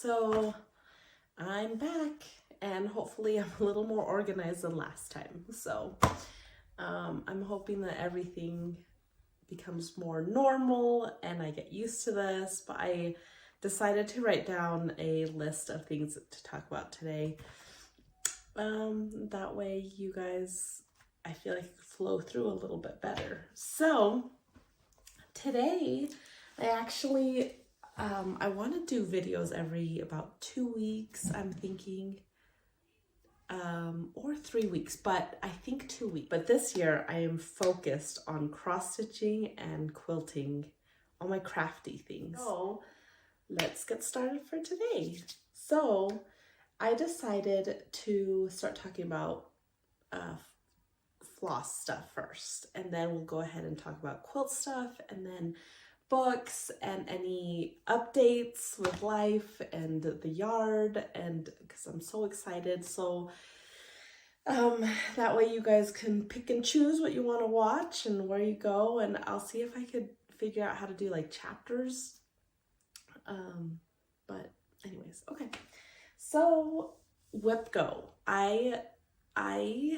So I'm back and hopefully I'm a little more organized than last time. So I'm hoping that everything becomes more normal and I get used to this, but I decided to write down a list of things to talk about today. That way you guys, I feel like, flow through a little bit better. So today I actually I want to do videos every about 2 weeks, I'm thinking, or 3 weeks, but I think 2 weeks. But this year I am focused on cross stitching and quilting, all my crafty things. So let's get started for today. So I decided to start talking about floss stuff first, and then we'll go ahead and talk about quilt stuff, and then books and any updates with life and the yard, and because I'm so excited. So that way you guys can pick and choose what you want to watch and where you go, and I'll see if I could figure out how to do like chapters. But anyways, okay. So Wipgo. I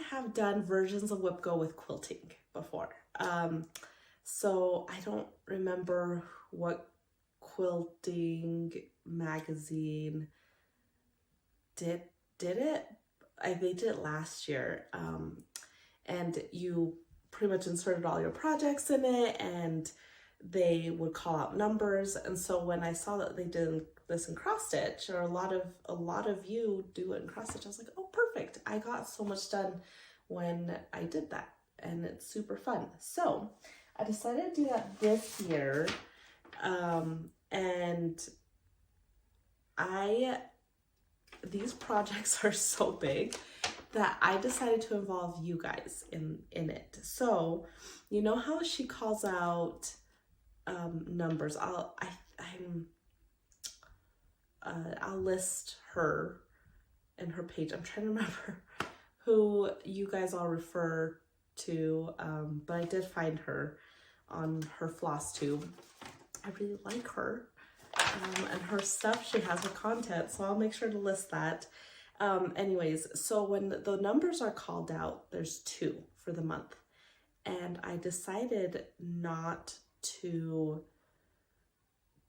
have done versions of Wipgo with quilting before. So I don't remember what quilting magazine did it. They did it last year. And you pretty much inserted all your projects in it and they would call out numbers. And so when I saw that they did this in cross stitch, or a lot of you do it in cross stitch, I was like, oh, perfect. I got so much done when I did that, and it's super fun. So I decided to do that this year, and these projects are so big that I decided to involve you guys in it. So you know how she calls out numbers. I'll list her and her page. I'm trying to remember who you guys all refer to, but I did find her on her Flosstube. I really like her, and her stuff. She has her content, so I'll make sure to list that. Anyways, so when the numbers are called out, there's 2 for the month, and I decided not to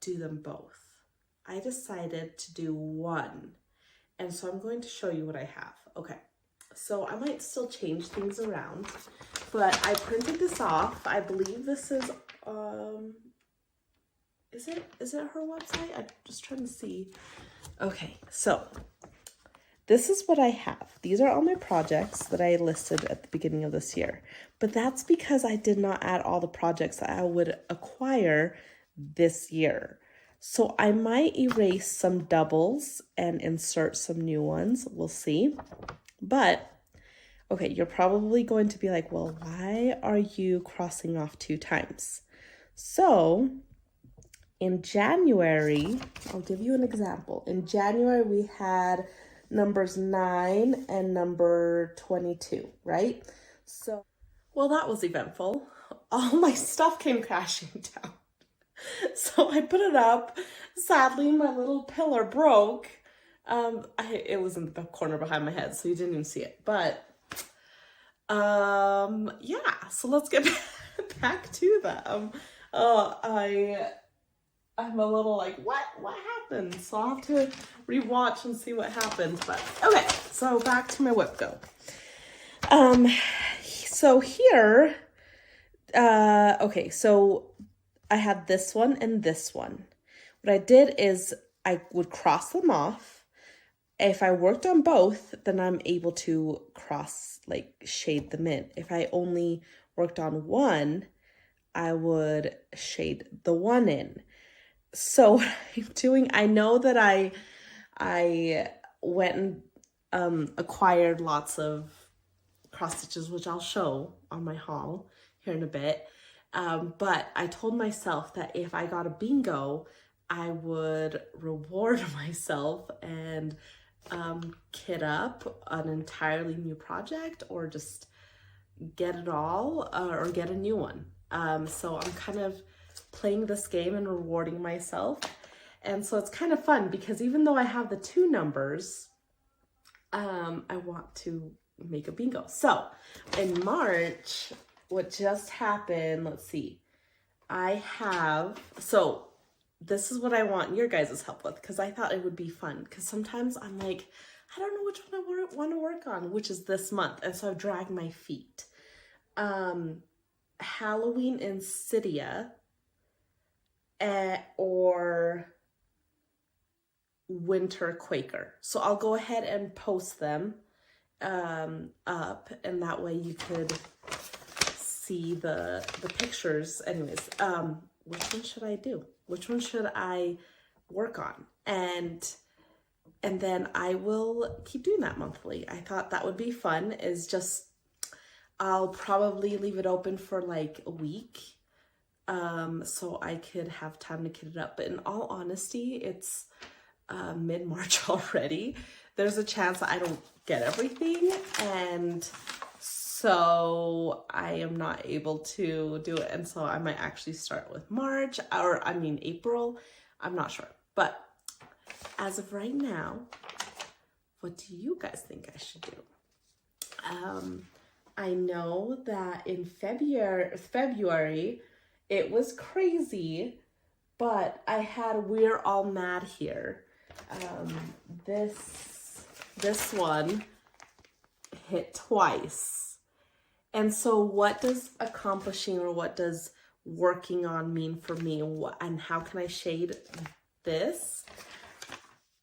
do them both. I decided to do 1, and so I'm going to show you what I have. Okay, so I might still change things around, but I printed this off. I believe this is is it her website? I'm just trying to see. Okay, so this is what I have. These are all my projects that I listed at the beginning of this year, but that's because I did not add all the projects that I would acquire this year. So I might erase some doubles and insert some new ones. We'll see. But okay, you're probably going to be like, well, why are you crossing off 2 times? So in January, I'll give you an example. In January, we had numbers 9 and number 22, right? So, well, that was eventful. All my stuff came crashing down. So I put it up. Sadly, my little pillar broke. It was in the corner behind my head, so you didn't even see it. But yeah, so let's get back to them. I'm a little like, what happened? So I'll have to rewatch and see what happened. But okay, so back to my Wipgo. So here, okay, so I had this one and this one. What I did is I would cross them off. If I worked on both, then I'm able to shade them in. If I only worked on one, I would shade the one in. So what I'm doing, I know that I went and acquired lots of cross stitches, which I'll show on my haul here in a bit. But I told myself that if I got a bingo, I would reward myself and kit up an entirely new project, or just get it all, or get a new one. So I'm kind of playing this game and rewarding myself. And so it's kind of fun because even though I have the 2 numbers, I want to make a bingo. So in March, what just happened, let's see, so this is what I want your guys' help with, because I thought it would be fun, because sometimes I'm like, I don't know which one I want to work on, which is this month. And so I've dragged my feet. Halloween Insidia or Winter Quaker. So I'll go ahead and post them up, and that way you could see the pictures. Anyways, which one should I do? Which one should I work on? And then I will keep doing that monthly. I thought that would be fun. Is just, I'll probably leave it open for like a week, so I could have time to kit it up. But in all honesty, it's mid-March already. There's a chance I don't get everything, and so I am not able to do it. And so I might actually start with March, or I mean April. I'm not sure. But as of right now, what do you guys think I should do? I know that in February, it was crazy, but I had We're All Mad Here. This one hit twice. And so what does accomplishing, or what does working on mean for me, and how can I shade this?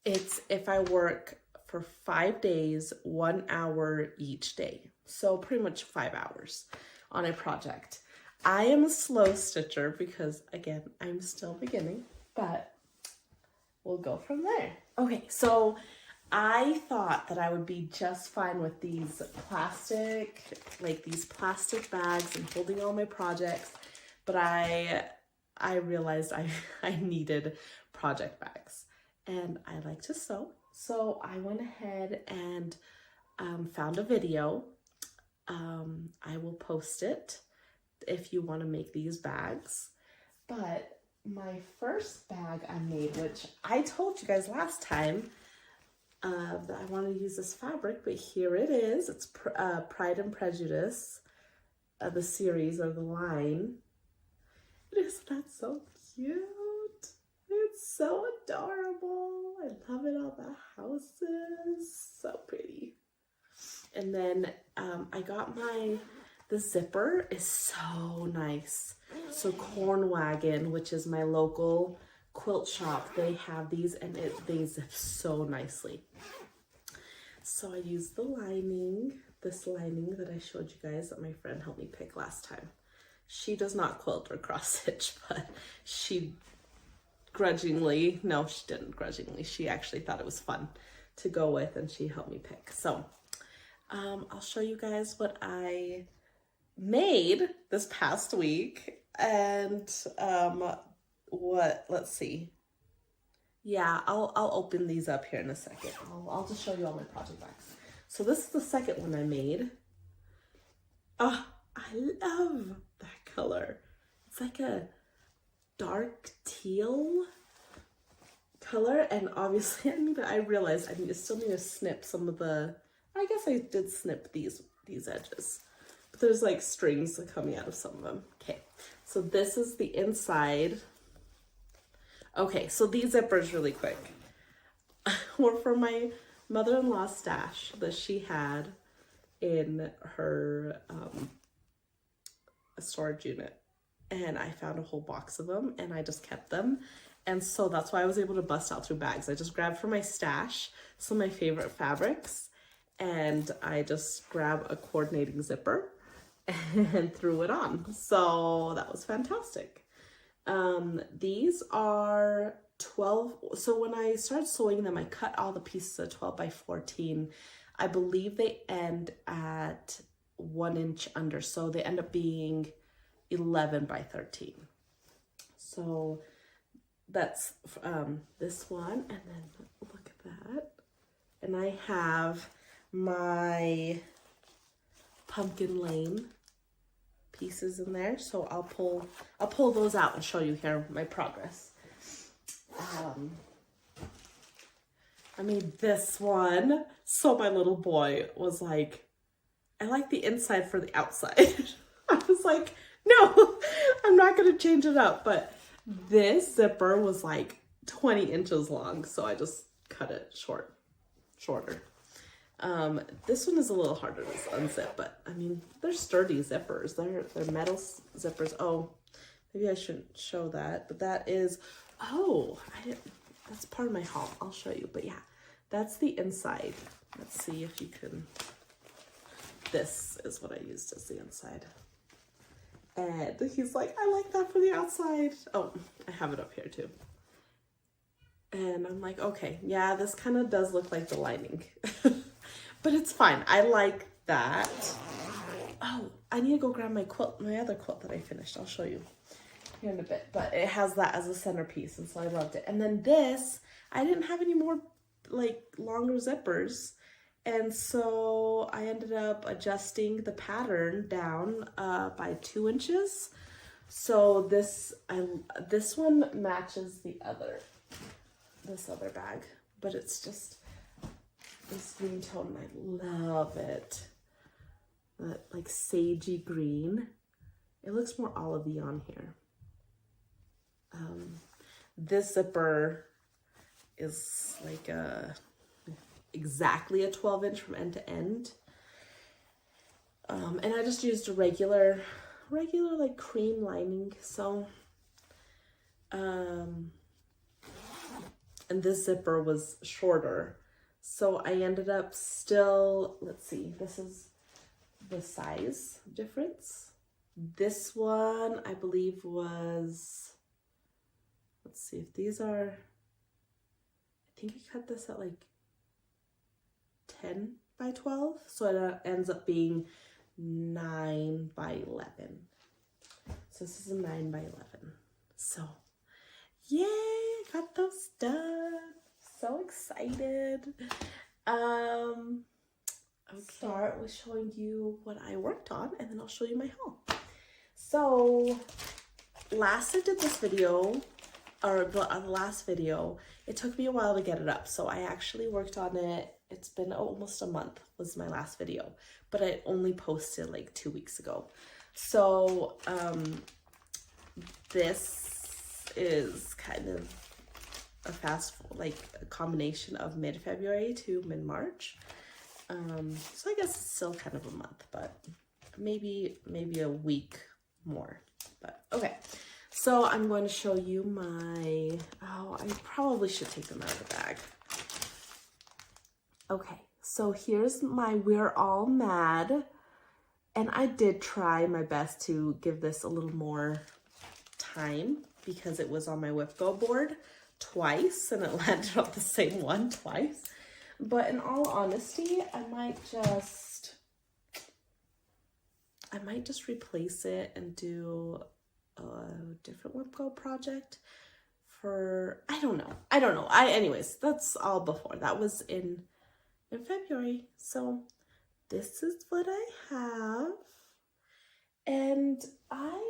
It's if I work for 5 days, 1 hour each day. So pretty much 5 hours on a project. I am a slow stitcher because, again, I'm still beginning, but we'll go from there. Okay, so I thought that I would be just fine with these plastic bags and holding all my projects, but I realized I needed project bags, and I like to sew. So I went ahead and found a video. I will post it if you want to make these bags. But my first bag I made, which I told you guys last time that I wanted to use this fabric, but here it is. It's Pride and Prejudice, the series or the line. Isn't that so cute? It's so adorable. I love it on the houses. So pretty. And then I got the zipper is so nice. So Corn Wagon, which is my local quilt shop, they have these, and they zip so nicely. So I used the lining, this lining that I showed you guys that my friend helped me pick last time. She does not quilt or cross stitch, but she grudgingly, no, she didn't grudgingly, she actually thought it was fun to go with, and she helped me pick. So I'll show you guys what I made this past week, and let's see. Yeah, I'll open these up here in a second. I'll just show you all my project bags. So this is the second one I made. Oh, I love that color. It's like a dark teal color, and obviously I realized I still need to snip some of the, I guess I did snip these edges, but there's like strings coming out of some of them. Okay, so this is the inside. Okay, so these zippers, really quick, were for my mother-in-law's stash that she had in her storage unit, and I found a whole box of them, and I just kept them. And so that's why I was able to bust out 2 bags. I just grabbed from my stash some of my favorite fabrics, and I just grabbed a coordinating zipper and threw it on. So that was fantastic. These are 12. So when I started sewing them, I cut all the pieces at 12 by 14. I believe they end at 1 inch under. So they end up being 11 by 13. So that's this one, and then look at that. And I have my Pumpkin Lane pieces in there, so I'll pull those out and show you here my progress. I made this one. So my little boy was like, I like the inside for the outside. I was like, no, I'm not going to change it up. But this zipper was like 20 inches long. So I just cut it shorter. This one is a little harder to unzip, but I mean, they're sturdy zippers. They're metal zippers. Oh, maybe I shouldn't show that, but that is, that's part of my haul. I'll show you, but yeah, that's the inside. Let's see if you can, this is what I used as the inside. And he's like, I like that for the outside. Oh, I have it up here too. And I'm like, okay, yeah, this kind of does look like the lining. But it's fine. I like that. Oh, I need to go grab my quilt, my other quilt that I finished. I'll show you here in a bit. But it has that as a centerpiece, and so I loved it. And then this, I didn't have any more like longer zippers. And so I ended up adjusting the pattern down by 2 inches. So this one matches this other bag, but it's just this green tone, and I love it. That like sagey green. It looks more olivey on here. This zipper is like exactly a 12-inch from end to end. And I just used a regular like cream lining. So, and this zipper was shorter. So I ended up still, let's see, this is the size difference. This one, I believe was, let's see if these are, I think I cut this at like 10 by 12. So it ends up being 9 by 11. So this is a 9 by 11. So yay, got those done. So excited. Okay. Start with showing you what I worked on, and then I'll show you my haul. So last I did this video, or the last video, it took me a while to get it up. So I actually worked on it. It's been almost a month was my last video, but I only posted like 2 weeks ago. So this is kind of a combination of mid-February to mid-March. So I guess it's still kind of a month, but maybe a week more. But okay, so I'm going to show you my, I probably should take them out of the bag. Okay, so here's my We're All Mad. And I did try my best to give this a little more time because it was on my Wipgo board twice and it landed on the same one twice. But in all honesty, I might just replace it and do a different Wipgo project for, I don't know. Anyways, that's all before. That was in February. So this is what I have. And I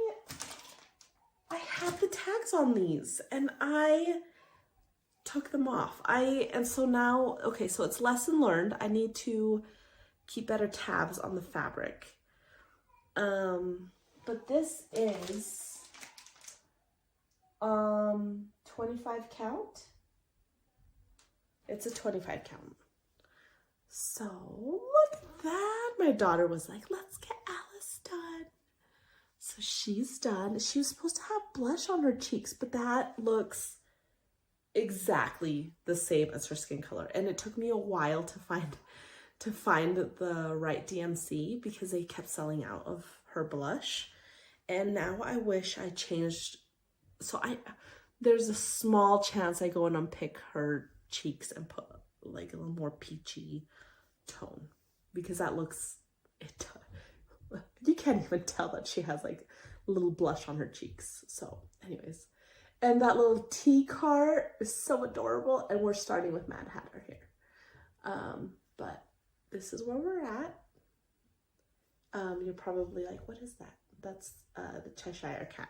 had the tags on these and I took them off. And so now, okay, so it's lesson learned. I need to keep better tabs on the fabric. But this is 25 count. It's a 25 count. So look at that. My daughter was like, let's get Alice done. So she's done. She was supposed to have blush on her cheeks, but that looks exactly the same as her skin color. And it took me a while to find the right DMC because they kept selling out of her blush. And now I wish I changed. So there's a small chance I go and unpick her cheeks and put like a little more peachy tone because that looks, you can't even tell that she has like a little blush on her cheeks. So anyways, and that little tea cart is so adorable. And we're starting with Mad Hatter here. But this is where we're at. You're probably like, what is that? That's the Cheshire Cat.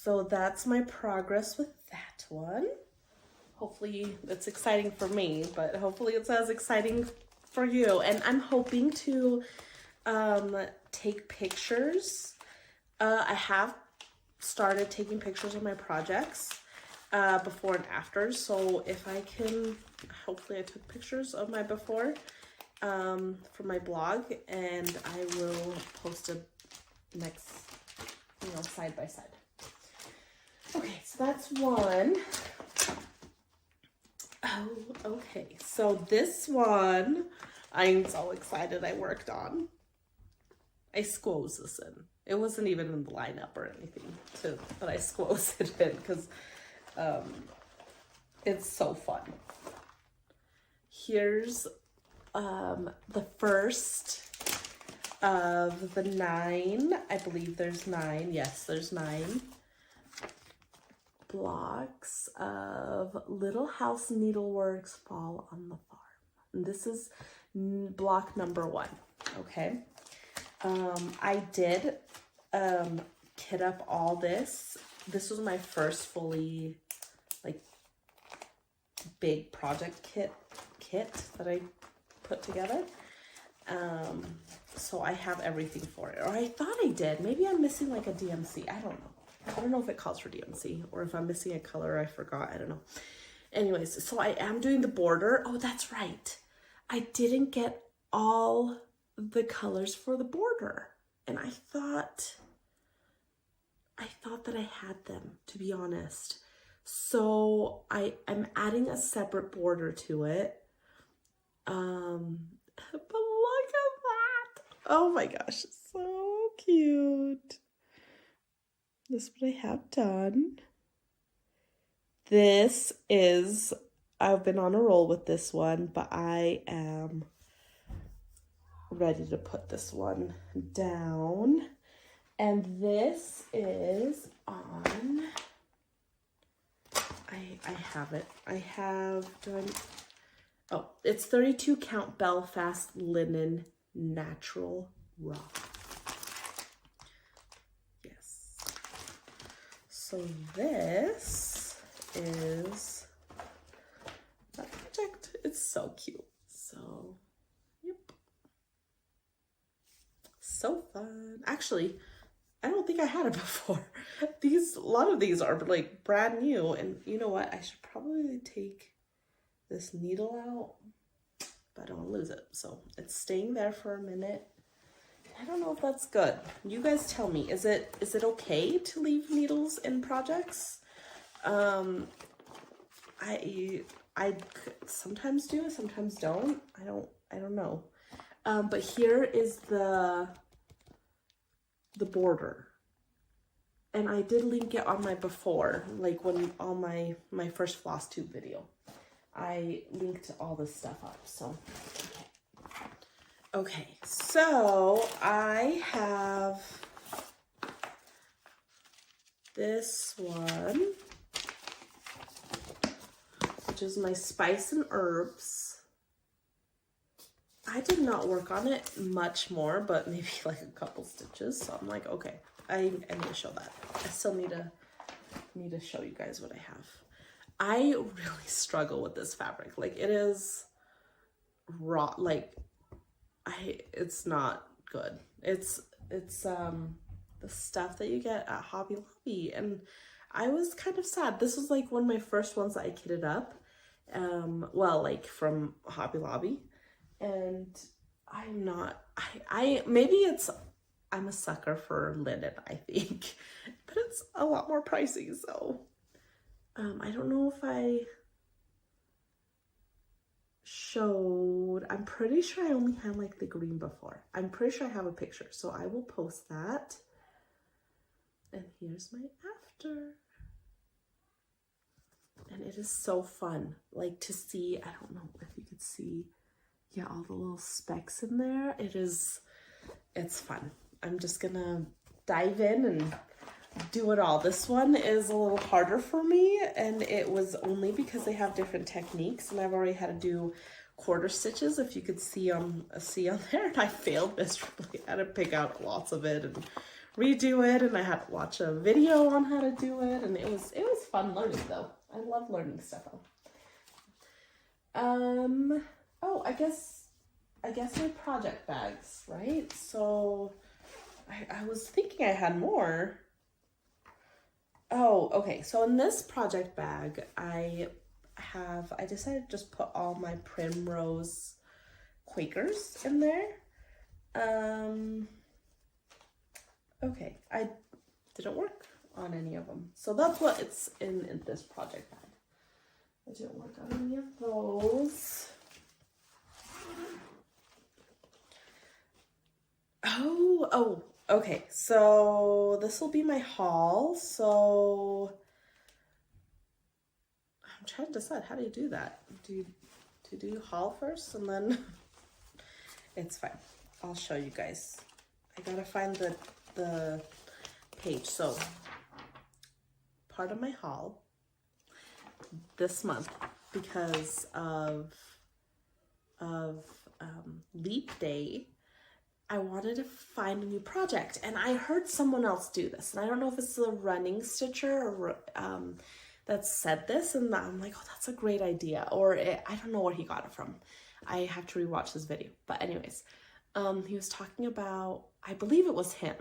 So that's my progress with that one. Hopefully it's exciting for me, but hopefully it's as exciting for you. And I'm hoping to take pictures. I have started taking pictures of my projects before and after. So if I can, hopefully I took pictures of my before for my blog, and I will post it next, side by side. Okay, so that's one. Oh, okay. So this one, I'm so excited I worked on. I squoze this in. It wasn't even in the lineup or anything, but I squoze it in because it's so fun. Here's the first of the 9. I believe there's 9. Yes, there's 9 blocks of Little House Needleworks Fall on the Farm. And this is block number 1. Okay. I did kit up all this. This was my first fully big project kit that I put together. So I have everything for it, or I thought I did. Maybe I'm missing like a DMC. I don't know if it calls for DMC or if I'm missing a color. I forgot. I don't know. Anyways, so I am doing the border. Oh, that's right. I didn't get all the colors for the border, and I thought that I had them, to be honest. So I am adding a separate border to it. But look at that. Oh my gosh, so cute. This is what I have done. This is, I've been on a roll with this one, but I am ready to put this one down. And this is on, I have it. It's 32 count Belfast linen natural raw. Yes. So this is that project. It's so cute. So, yep. So fun. Actually, I don't think I had it before. A lot of these are like brand new, and you know what? I should probably take this needle out, but I don't want to lose it. So it's staying there for a minute. I don't know if that's good. You guys tell me. Is it okay to leave needles in projects? I sometimes do, sometimes don't. I don't know. But here is the border, and I did link it on my before, like when on my first Flosstube video, I linked all this stuff up. So okay, so I have this one, which is my spice and herbs. I did not work on it much more, but maybe like a couple stitches. So I'm like, okay, I need to show that. I still need to show you guys what I have. I really struggle with this fabric. Like, it is raw. Like, it's not good. It's the stuff that you get at Hobby Lobby, and I was kind of sad. This was like one of my first ones that I kitted up. Well, like from Hobby Lobby. And I'm not, I'm a sucker for linen, I think, but it's a lot more pricey. So, I don't know if I showed, I'm pretty sure I only had like the green before. I'm pretty sure I have a picture, so I will post that. And here's my after. And it is so fun, like, to see, I don't know if you could see, yeah, all the little specks in there. It's fun. I'm just gonna dive in and do it all. This one is a little harder for me, and it was only because they have different techniques, and I've already had to do quarter stitches, if you could see on there, and I failed miserably. I had to pick out lots of it and redo it, and I had to watch a video on how to do it, and it was fun learning though. I love learning stuff. Oh, I guess my project bags, right? So I was thinking I had more. Oh, okay. So in this project bag, I decided to just put all my Primrose Quakers in there. Okay, I didn't work on any of them. So that's what it's in this project bag. I didn't work on any of those. Oh, okay. So this will be my haul. So I'm trying to decide, how do you do that? Do you do haul first and then it's fine. I'll show you guys. I gotta find the page. So part of my haul this month, because of Leap Day, I wanted to find a new project, and I heard someone else do this, and I don't know if it's the running stitcher or that said this, and I'm like, oh, that's a great idea, or I don't know where he got it from. I have to rewatch this video, but anyways, he was talking about, I believe it was him,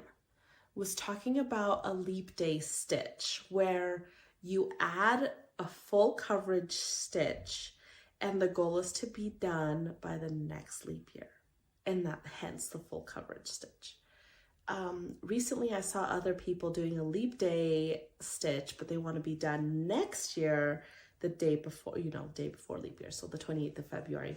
was talking about a Leap Day stitch where you add a full coverage stitch, and the goal is to be done by the next leap year, and that hence the full coverage stitch. Recently I saw other people doing a Leap Day stitch, but they want to be done next year, the day before, day before leap year, so the 28th of February.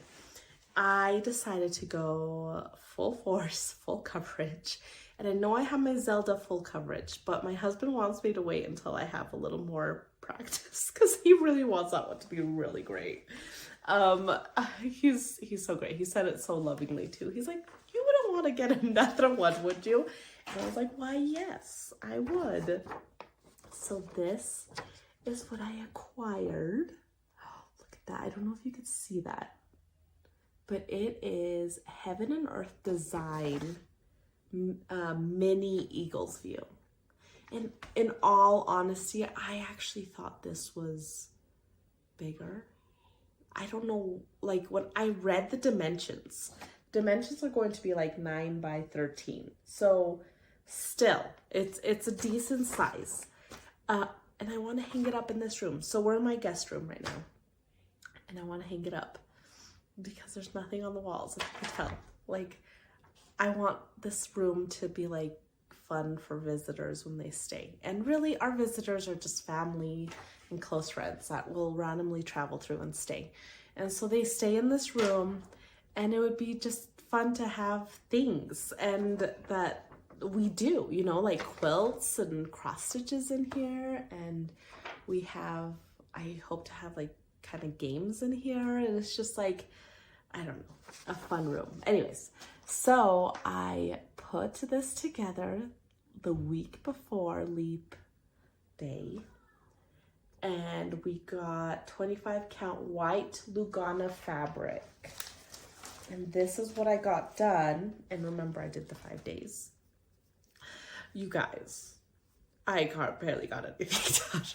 I decided to go full force, full coverage, and I know I have my Zelda full coverage, but my husband wants me to wait until I have a little more practice, because he really wants that one to be really great. He's so great. He said it so lovingly too. He's like, you wouldn't want to get another one, would you? And I was like, why, yes, I would. So this is what I acquired. Oh, look at that. I don't know if you could see that, but it is Heaven and Earth Design mini Eagle's View. And in all honesty, I actually thought this was bigger. I don't know, like when I read the dimensions are going to be like 9 by 13. So still, it's a decent size. And I want to hang it up in this room. So we're in my guest room right now, and I want to hang it up because there's nothing on the walls, if you can tell. Like, I want this room to be like fun for visitors when they stay. And really, our visitors are just family and close friends that will randomly travel through and stay. And so they stay in this room, and it would be just fun to have things and that we do, like quilts and cross stitches in here. And we have, I hope to have like kind of games in here. And it's just like, I don't know, a fun room. Anyways, so I put this together the week before Leap Day, and we got 25 count white Lugana fabric. And this is what I got done. And remember, I did the 5 days. You guys, I barely got anything done.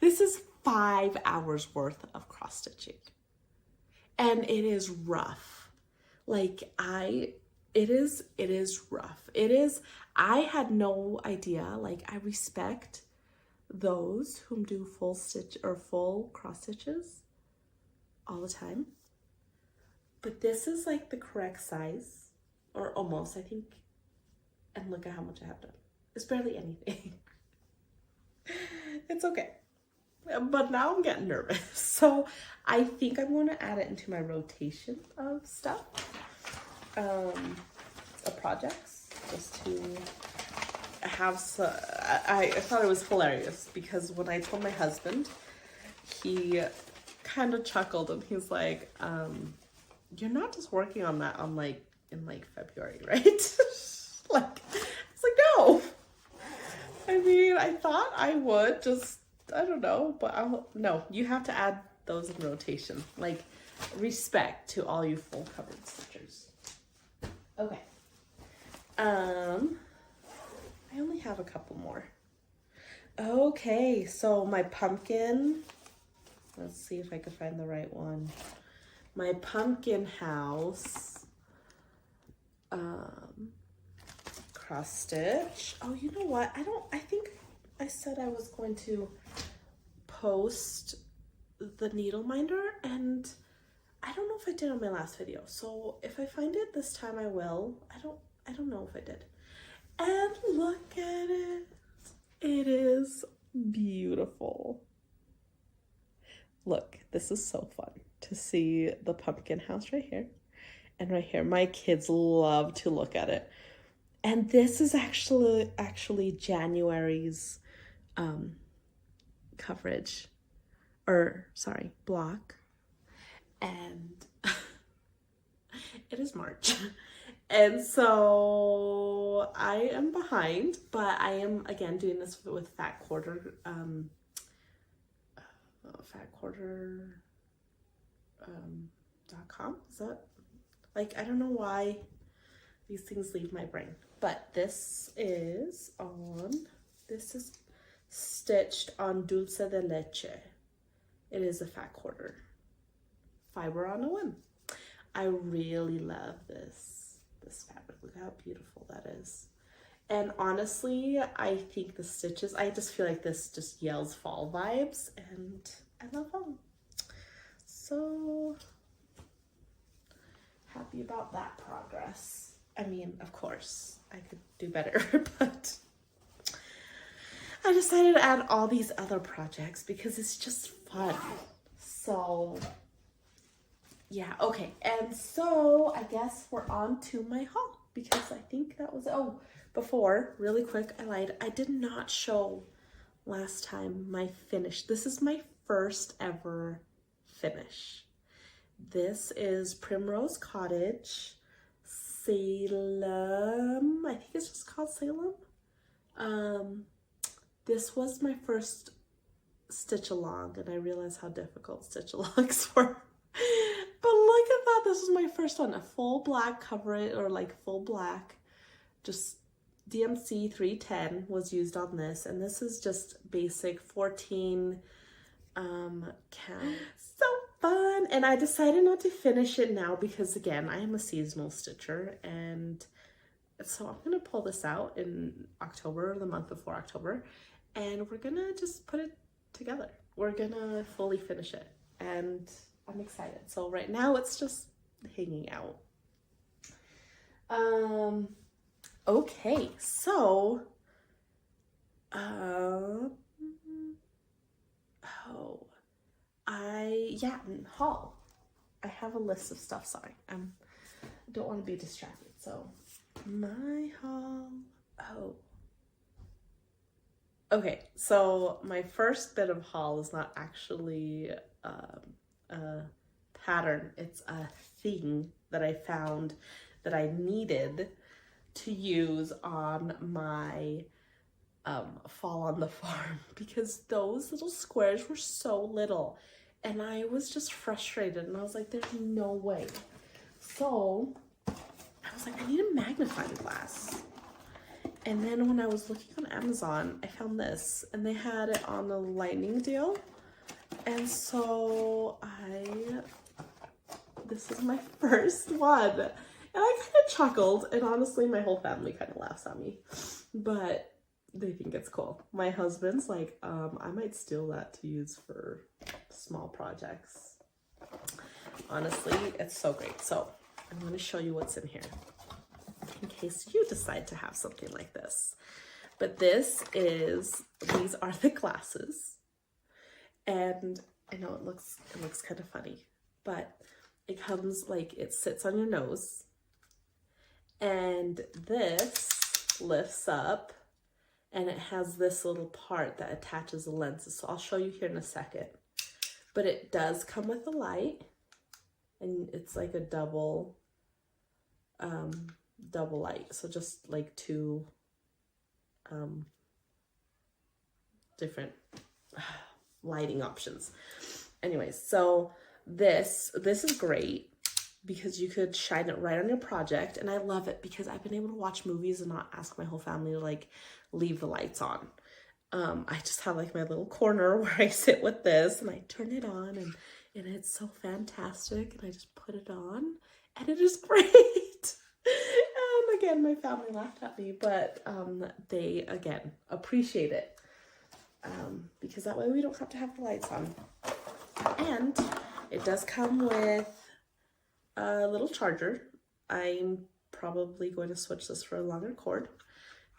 This is 5 hours worth of cross stitching. And it is rough. Like it is rough. I had no idea. Like, I respect those whom do full stitch or full cross stitches all the time. But this is like the correct size, or almost, I think. And look at how much I have done. It's barely anything. It's okay. But now I'm getting nervous. So I think I'm going to add it into my rotation of stuff, of projects, just to have some. I thought it was hilarious because when I told my husband, he kind of chuckled and he's like, you're not just working on that in February, right? It's like, no. I mean, I thought I would just, I don't know, but no, you have to add those in rotation. Like, respect to all you full covered stitchers. Okay. I I only have a couple more. Okay, so my pumpkin, let's see if I can find the right one. My pumpkin house, cross stitch. Oh, you know what? I think I said I was going to post the needle minder, and I don't know if I did on my last video. So if I find it this time, I will. I don't know if I did. And look at it. It is beautiful. Look, this is so fun to see the pumpkin house right here and right here. My kids love to look at it. And this is actually January's coverage, or sorry, block. And it is March. And so I am behind, but I am again doing this with fatquarter.com. Is that, like, I don't know why these things leave my brain, but this is stitched on dulce de leche. It is a fat quarter fiber on a whim. I really love this fabric. Look how beautiful that is. And honestly, I think the stitches, I just feel like this just yells fall vibes, and I love fall. So happy about that progress. I mean, of course, I could do better, but I decided to add all these other projects because it's just fun. So yeah, okay. And so I guess we're on to my haul, because I think that was, oh, before, really quick, I lied. I did not show last time my finish. This is my first ever finish. This is Primrose Cottage, Salem. I think it's just called Salem. This was my first stitch along, and I realized how difficult stitch alongs were. But look at that, this is my first one. A full black coverage, or like full black, just DMC 310 was used on this, and this is just basic 14 count. So fun. And I decided not to finish it now because, again, I am a seasonal stitcher, and so I'm gonna pull this out in October, the month before October, and we're gonna just put it together. We're gonna fully finish it, and I'm excited. So right now it's just hanging out. Okay, so haul. I have a list of stuff. Sorry, I don't want to be distracted. So my haul. Oh, okay. So my first bit of haul is not actually a pattern. It's a thing that I found that I needed to use on my fall on the farm, because those little squares were so little, and I was just frustrated, and I was like, there's no way. So I was like, I need a magnifying glass. And then when I was looking on Amazon, I found this, and they had it on a lightning deal. And so this is my first one. And I kind of chuckled, and honestly, my whole family kind of laughs at me, but they think it's cool. My husband's like, I might steal that to use for small projects. Honestly, it's so great. So I'm going to show you what's in here in case you decide to have something like this. But these are the glasses. And I know it looks kind of funny, but it comes like, it sits on your nose, and this lifts up, and it has this little part that attaches the lenses. So I'll show you here in a second, but it does come with a light, and it's like a double light. So just like two different lighting options. Anyways, so this is great. because you could shine it right on your project. And I love it because I've been able to watch movies and not ask my whole family to like leave the lights on. I just have like my little corner where I sit with this and I turn it on, and it's so fantastic, and I just put it on and it is great. And again, my family laughed at me, but they again appreciate it, because that way we don't have to have the lights on. And it does come with a little charger. I'm probably going to switch this for a longer cord.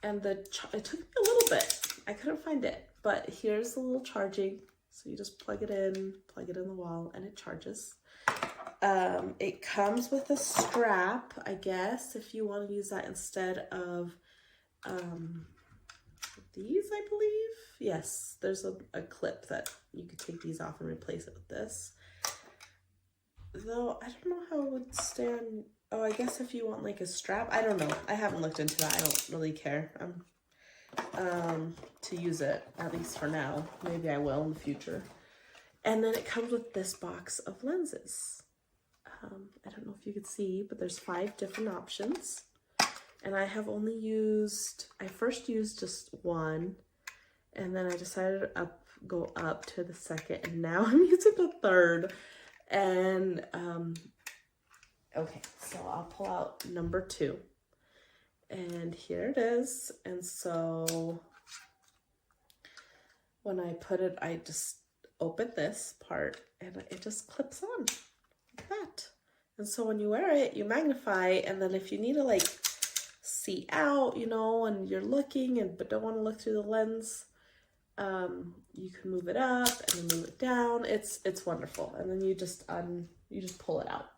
And it took me a little bit. I couldn't find it, but here's the little charging. So you just plug it in the wall, and it charges. It comes with a strap, I guess, if you want to use that instead of these, I believe. Yes, there's a clip that you could take these off and replace it with this. Though I don't know how it would stand. Oh, I guess if you want like a strap, I don't know. I haven't looked into that. I don't really care to use it, at least for now. Maybe I will in the future. And then it comes with this box of lenses. I don't know if you could see, but there's 5 different options. And I have only used, I first used just one, and then I decided to go up to the second, and now I'm using the third. And okay, so I'll pull out number 2, and here it is. And so when I put it, I just open this part and it just clips on like that. And so when you wear it, you magnify, and then if you need to like see out, you know, and you're looking but don't want to look through the lens, you can move it up and then move it down. It's wonderful. And then you just pull it out.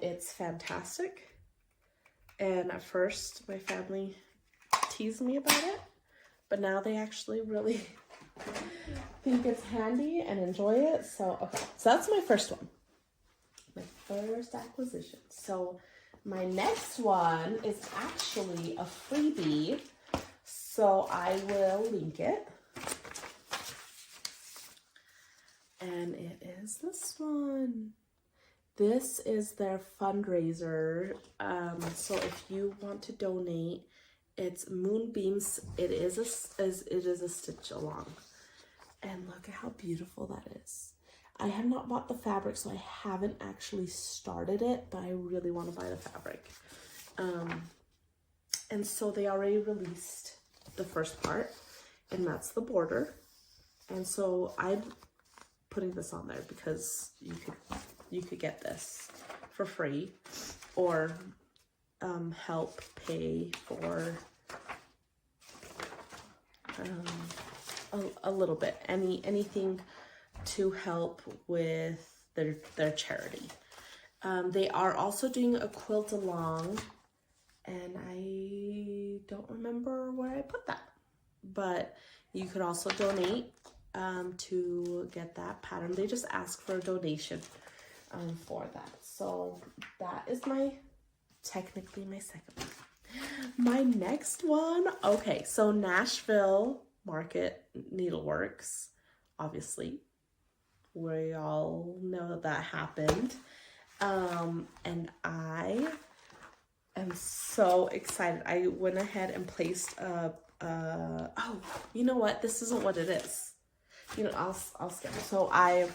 It's fantastic. And at first my family teased me about it, but now they actually really think it's handy and enjoy it. So okay, so that's my first one, my first acquisition. So my next one is actually a freebie, so I will link it. And it is this one. This is their fundraiser. So if you want to donate, it's Moonbeams. It is a stitch along. And look at how beautiful that is. I have not bought the fabric, so I haven't actually started it, but I really want to buy the fabric. And so they already released the first part, and that's the border. And so I'm putting this on there because you could get this for free, or help pay for a little bit, anything to help with their charity. They are also doing a quilt along, and I don't remember where I put that, but you could also donate to get that pattern. They just ask for a donation for that. So that is technically my second one. My next one, okay, so Nashville Market Needleworks, obviously we all know that happened, and I am so excited. I went ahead and placed oh, you know what, this isn't what it is. You know, I'll skip. So I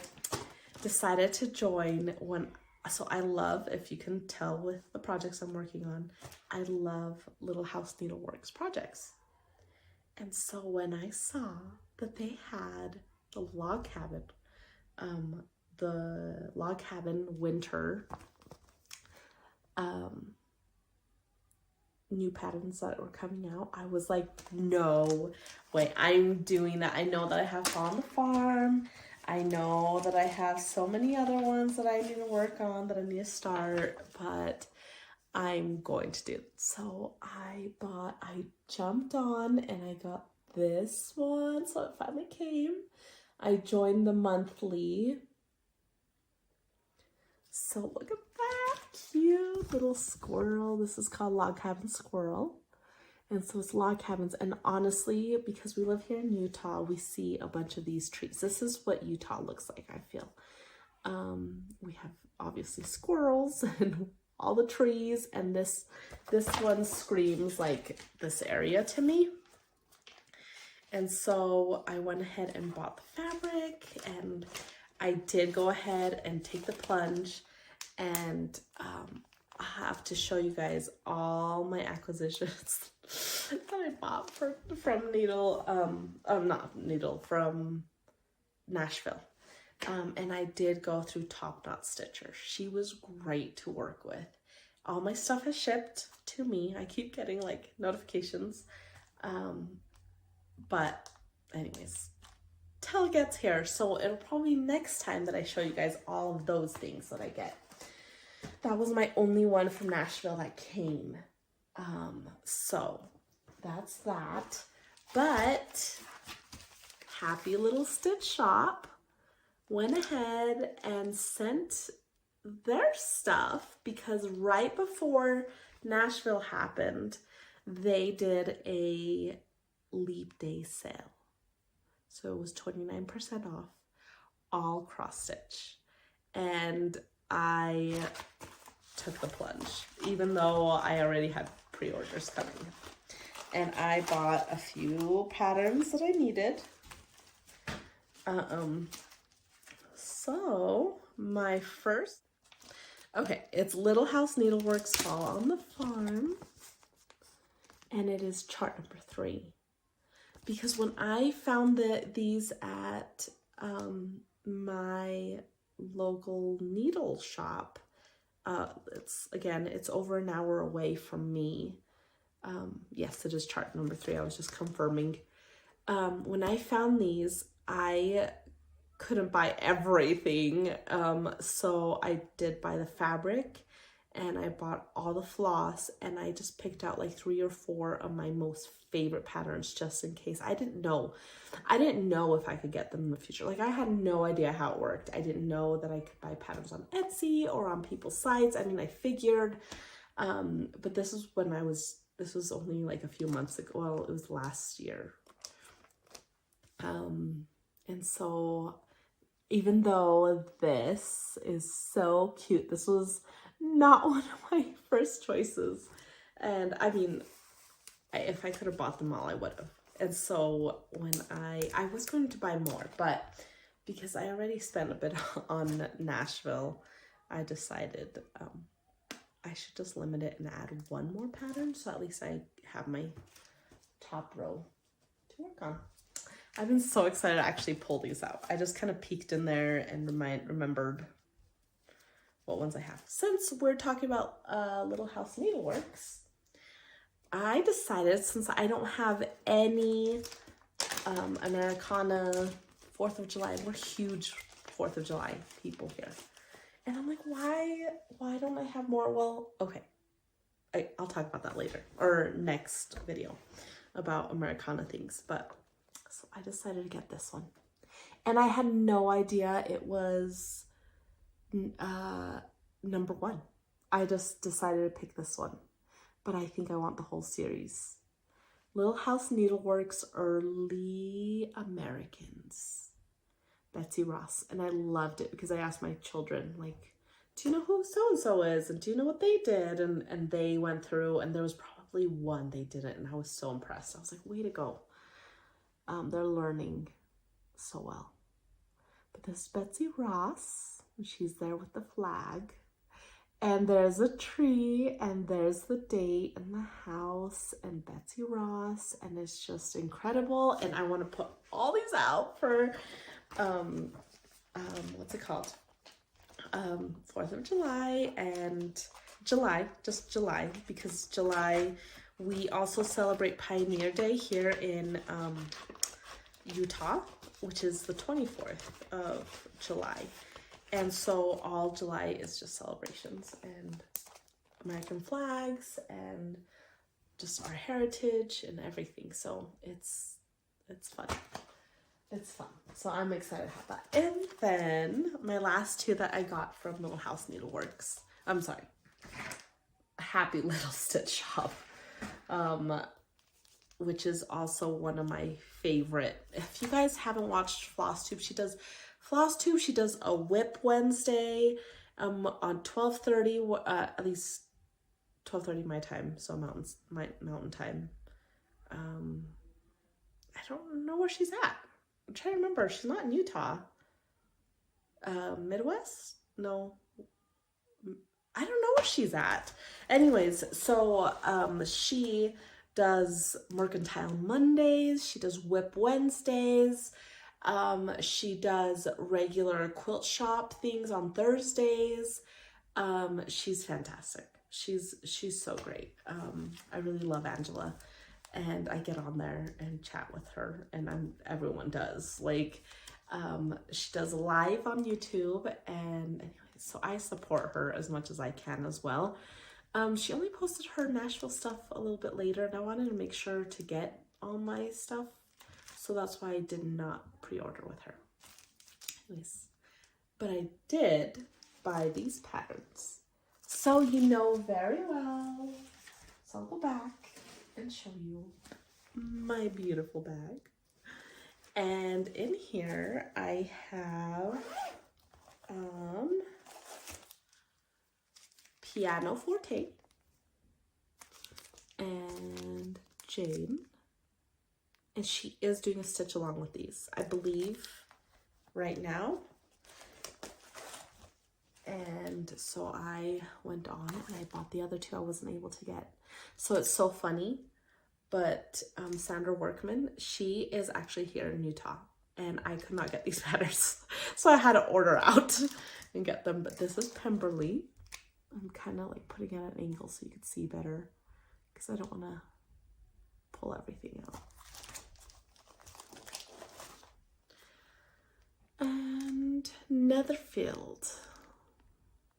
decided to join one. So I love, if you can tell with the projects I'm working on, I love Little House Needleworks projects. And so when I saw that they had the log cabin winter new patterns that were coming out, I was like, no way, I'm doing that. I know that I have Fall on the Farm. I know that I have so many other ones that I need to work on, that I need to start, but I'm going to do it. So I jumped on and I got this one. So it finally came. I joined the monthly. So look at that cute little squirrel. This is called Log Cabin Squirrel. And so it's log cabins. And honestly, because we live here in Utah, we see a bunch of these trees. This is what Utah looks like, I feel. We have obviously squirrels and all the trees, and this one screams like this area to me. And so I went ahead and bought the fabric, and I did go ahead and take the plunge, and I have to show you guys all my acquisitions that I bought from from Nashville. And I did go through Top Knot Stitcher. She was great to work with. All my stuff has shipped to me. I keep getting like notifications. But anyways, till it gets here. So it'll probably be next time that I show you guys all of those things that I get. That was my only one from Nashville that came. So that's that. But Happy Little Stitch Shop went ahead and sent their stuff, because right before Nashville happened, they did a Leap Day sale. So it was 29% off, all cross stitch. And I took the plunge, even though I already had pre-orders coming. And I bought a few patterns that I needed. So my first, it's Little House Needleworks Fall on the Farm, and it is chart number 3. Because when I found these at my local needle shop, it's over an hour away from me. Yes, it is chart number 3. I was just confirming. When I found these, I couldn't buy everything, so I did buy the fabric, and I bought all the floss, and I just picked out like 3 or 4 of my most favorite patterns just in case. I didn't know if I could get them in the future. Like, I had no idea how it worked. I didn't know that I could buy patterns on Etsy or on people's sites. I mean, I figured, but this was only like a few months ago. Well, it was last year. And so even though this is so cute, this was not one of my first choices. And I mean, if I could have bought them all, I would have. And so when I was going to buy more, but because I already spent a bit on Nashville, I decided I should just limit it and add 1 more pattern, so at least I have my top row to work on. I've been so excited to actually pull these out. I just kind of peeked in there and remembered what ones I have. Since we're talking about Little House Needleworks, I decided, since I don't have any Americana 4th of July, we're huge 4th of July people here. And I'm like, why don't I have more? Well, okay, I'll talk about that later, or next video about Americana things. But so I decided to get this one, and I had no idea it was number 1. I just decided to pick this one, but I think I want the whole series. Little House Needleworks Early Americans, Betsy Ross. And I loved it because I asked my children, like, do you know who so-and-so is? And do you know what they did? And they went through, and there was probably one they didn't, and I was so impressed. I was like, way to go. They're learning so well. But this is Betsy Ross, and she's there with the flag. And there's a tree, and there's the date, and the house, and Betsy Ross, and it's just incredible. And I want to put all these out for, what's it called? 4th of July and just July, because July, we also celebrate Pioneer Day here in Utah, which is the 24th of July. And so all July is just celebrations and American flags and just our heritage and everything. So it's fun. It's fun. So I'm excited to have that. And then my last 2 that I got from Little House Needleworks. I'm sorry. Happy Little Stitch Shop. which is also one of my favorite. If you guys haven't watched Flosstube, she does Flosstube. She does a Whip Wednesday on 12:30, at least 12:30 my time, so mountain time. I don't know where she's at. I'm trying to remember. She's not in Utah. Midwest? No. I don't know where she's at. Anyways, so she does Mercantile Mondays. She does Whip Wednesdays. She does regular quilt shop things on Thursdays. She's fantastic. She's so great. I really love Angela, and I get on there and chat with her, and everyone does. Like, she does live on YouTube, and anyway, so I support her as much as I can as well. She only posted her Nashville stuff a little bit later, and I wanted to make sure to get all my stuff, so that's why I did not pre-order with her. Anyways, but I did buy these patterns, so you know very well. So I'll go back and show you my beautiful bag. And in here I have Piano Forte and Jane, and she is doing a stitch along with these, I believe, right now. And so I went on and I bought the other two I wasn't able to get. So it's so funny, but Sandra Workman, she is actually here in Utah, and I could not get these patterns, so I had to order out and get them. But this is Pemberley. I'm kind of like putting it at an angle so you can see better, because I don't want to pull everything out. And Netherfield.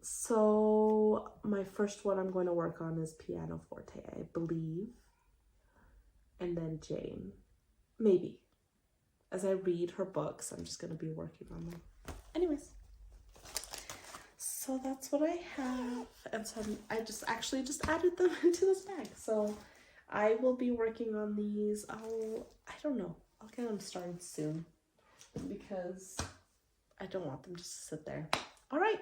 So my first one I'm going to work on is Piano Forte, I believe. And then Jane, maybe. As I read her books, I'm just going to be working on them. Anyways, so that's what I have. And so I just added them into this bag. So I will be working on these. I don't know. I'll get them started soon, because I don't want them just to sit there. All right.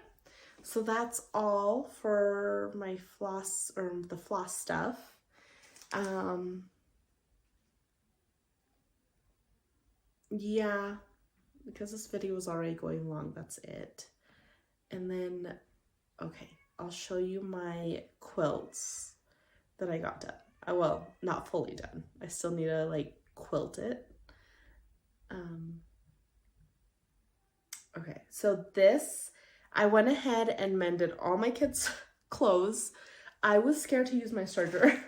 So that's all for my floss, or the floss stuff. Yeah, because this video was already going long, that's it. And then, okay, I'll show you my quilts that I got done. Well, not fully done. I still need to like quilt it. Okay, so this, I went ahead and mended all my kids' clothes. I was scared to use my serger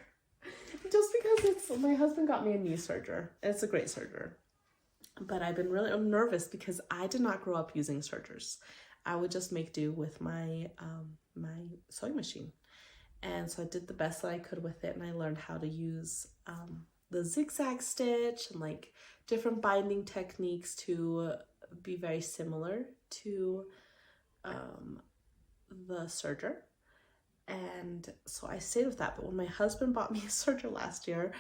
just because my husband got me a new serger, and it's a great serger. But I'm nervous because I did not grow up using sergers. I would just make do with my my sewing machine. And so I did the best that I could with it, and I learned how to use the zigzag stitch and like different binding techniques to be very similar to the serger. And so I stayed with that. But when my husband bought me a serger last year,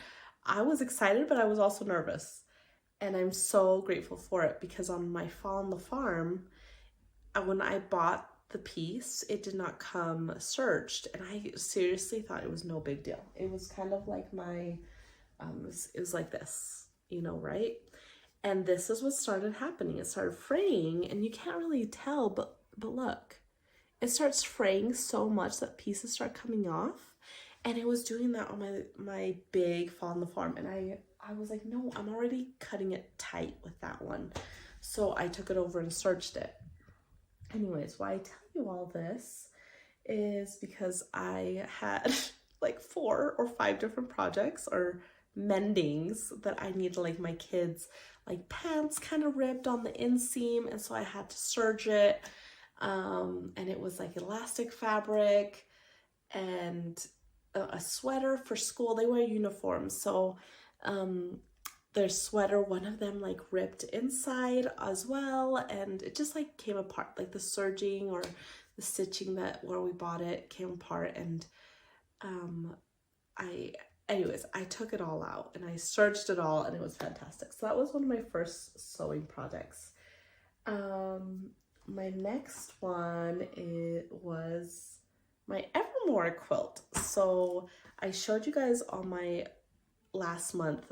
I was excited, but I was also nervous. And I'm so grateful for it, because on my Fall on the Farm, when I bought the piece, it did not come serged, and I seriously thought it was no big deal. It was kind of like my, it was like this, you know, right? And this is what started happening. It started fraying, and you can't really tell, but look, it starts fraying so much that pieces start coming off, and it was doing that on my big Fall on the Farm, and I was like, no, I'm already cutting it tight with that one. So I took it over and serged it. Anyways, why I tell you all this is because I had like 4 or 5 different projects or mendings that I needed, like my kids' like pants kind of ripped on the inseam, and so I had to serge it. And it was like elastic fabric and a sweater for school. They wear uniforms, so their sweater, one of them like ripped inside as well, and it just like came apart, like the serging or the stitching that where we bought it came apart, and anyways, I took it all out and I searched it all and it was fantastic. So that was one of my first sewing projects. My next one was my Evermore quilt. So I showed you guys on my last month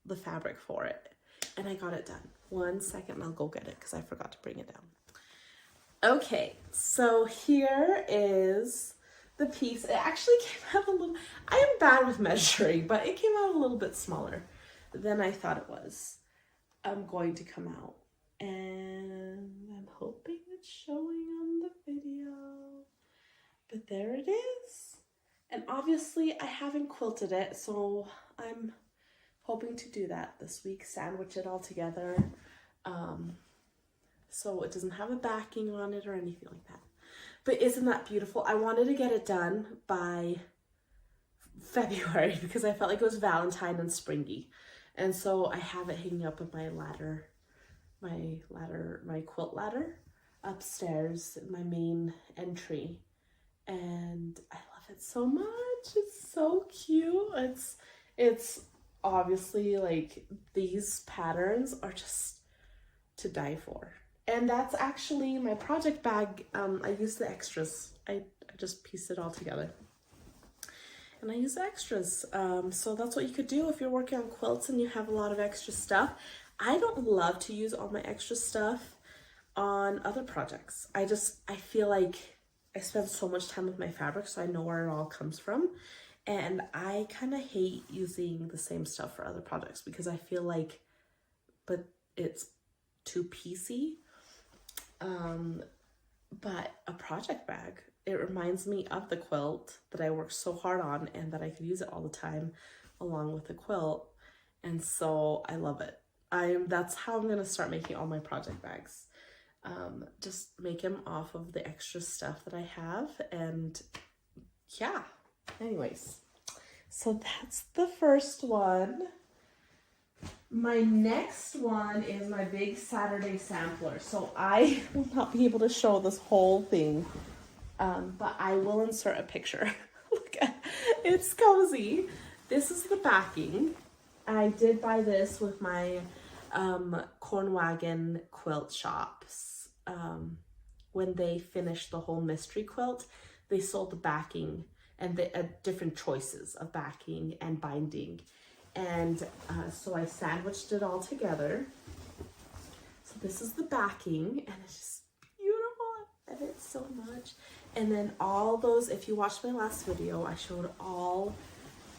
the fabric for it and I got it done. 1 second, I'll go get it because I forgot to bring it down. Okay, so here is the piece. It actually came out a little, I am bad with measuring, but it came out a little bit smaller than I thought it was going to come out. And I'm hoping it's showing on the video, but there it is. And obviously I haven't quilted it, so I'm hoping to do that this week, sandwich it all together. So it doesn't have a backing on it or anything like that. But isn't that beautiful? I wanted to get it done by February because I felt like it was Valentine and springy. And so I have it hanging up in my quilt ladder upstairs in my main entry. And I love it so much. It's so cute. It's obviously like these patterns are just to die for. And that's actually my project bag. I used the extras. I just pieced it all together. And I use the extras. So that's what you could do if you're working on quilts and you have a lot of extra stuff. I don't love to use all my extra stuff on other projects. I feel like I spend so much time with my fabric, so I know where it all comes from. And I kind of hate using the same stuff for other projects because I feel like, but it's too piecey. But a project bag, it reminds me of the quilt that I worked so hard on and that I could use it all the time along with the quilt. And so I love it. That's how I'm going to start making all my project bags. Just make them off of the extra stuff that I have. And yeah, anyways, so that's the first one. My next one is my big Saturday sampler. So I will not be able to show this whole thing, but I will insert a picture. Look at it's cozy. This is the backing. I did buy this with my Cornwagon quilt shops. When they finished the whole mystery quilt, they sold the backing and the different choices of backing and binding. And so I sandwiched it all together. So this is the backing and it's just beautiful. I love it so much. And then all those, if you watched my last video, I showed all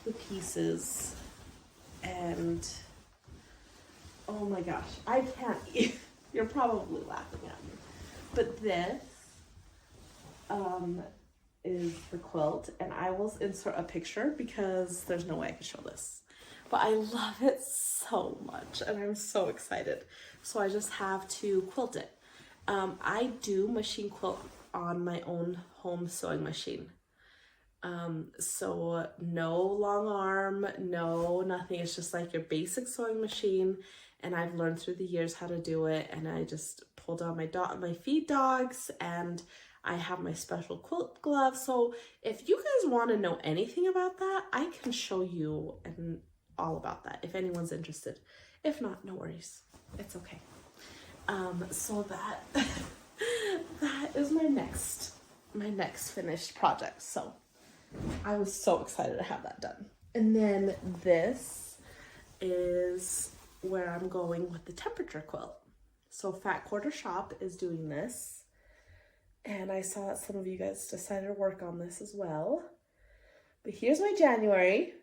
the pieces and oh my gosh, I can't eat. You're probably laughing at me. But this is the quilt and I will insert a picture because there's no way I can show this. But I love it so much and I'm so excited. So I just have to quilt it. I do machine quilt on my own home sewing machine. So no long arm, no nothing. It's just like your basic sewing machine. And I've learned through the years how to do it. And I just pulled on my feed dogs and I have my special quilt gloves. So if you guys want to know anything about that, I can show you and all about that if anyone's interested. If not, no worries, it's okay. So that that is my next finished project. So I was so excited to have that done. And then this is where I'm going with the temperature quilt. So Fat Quarter Shop is doing this, and I saw that some of you guys decided to work on this as well. But here's my January.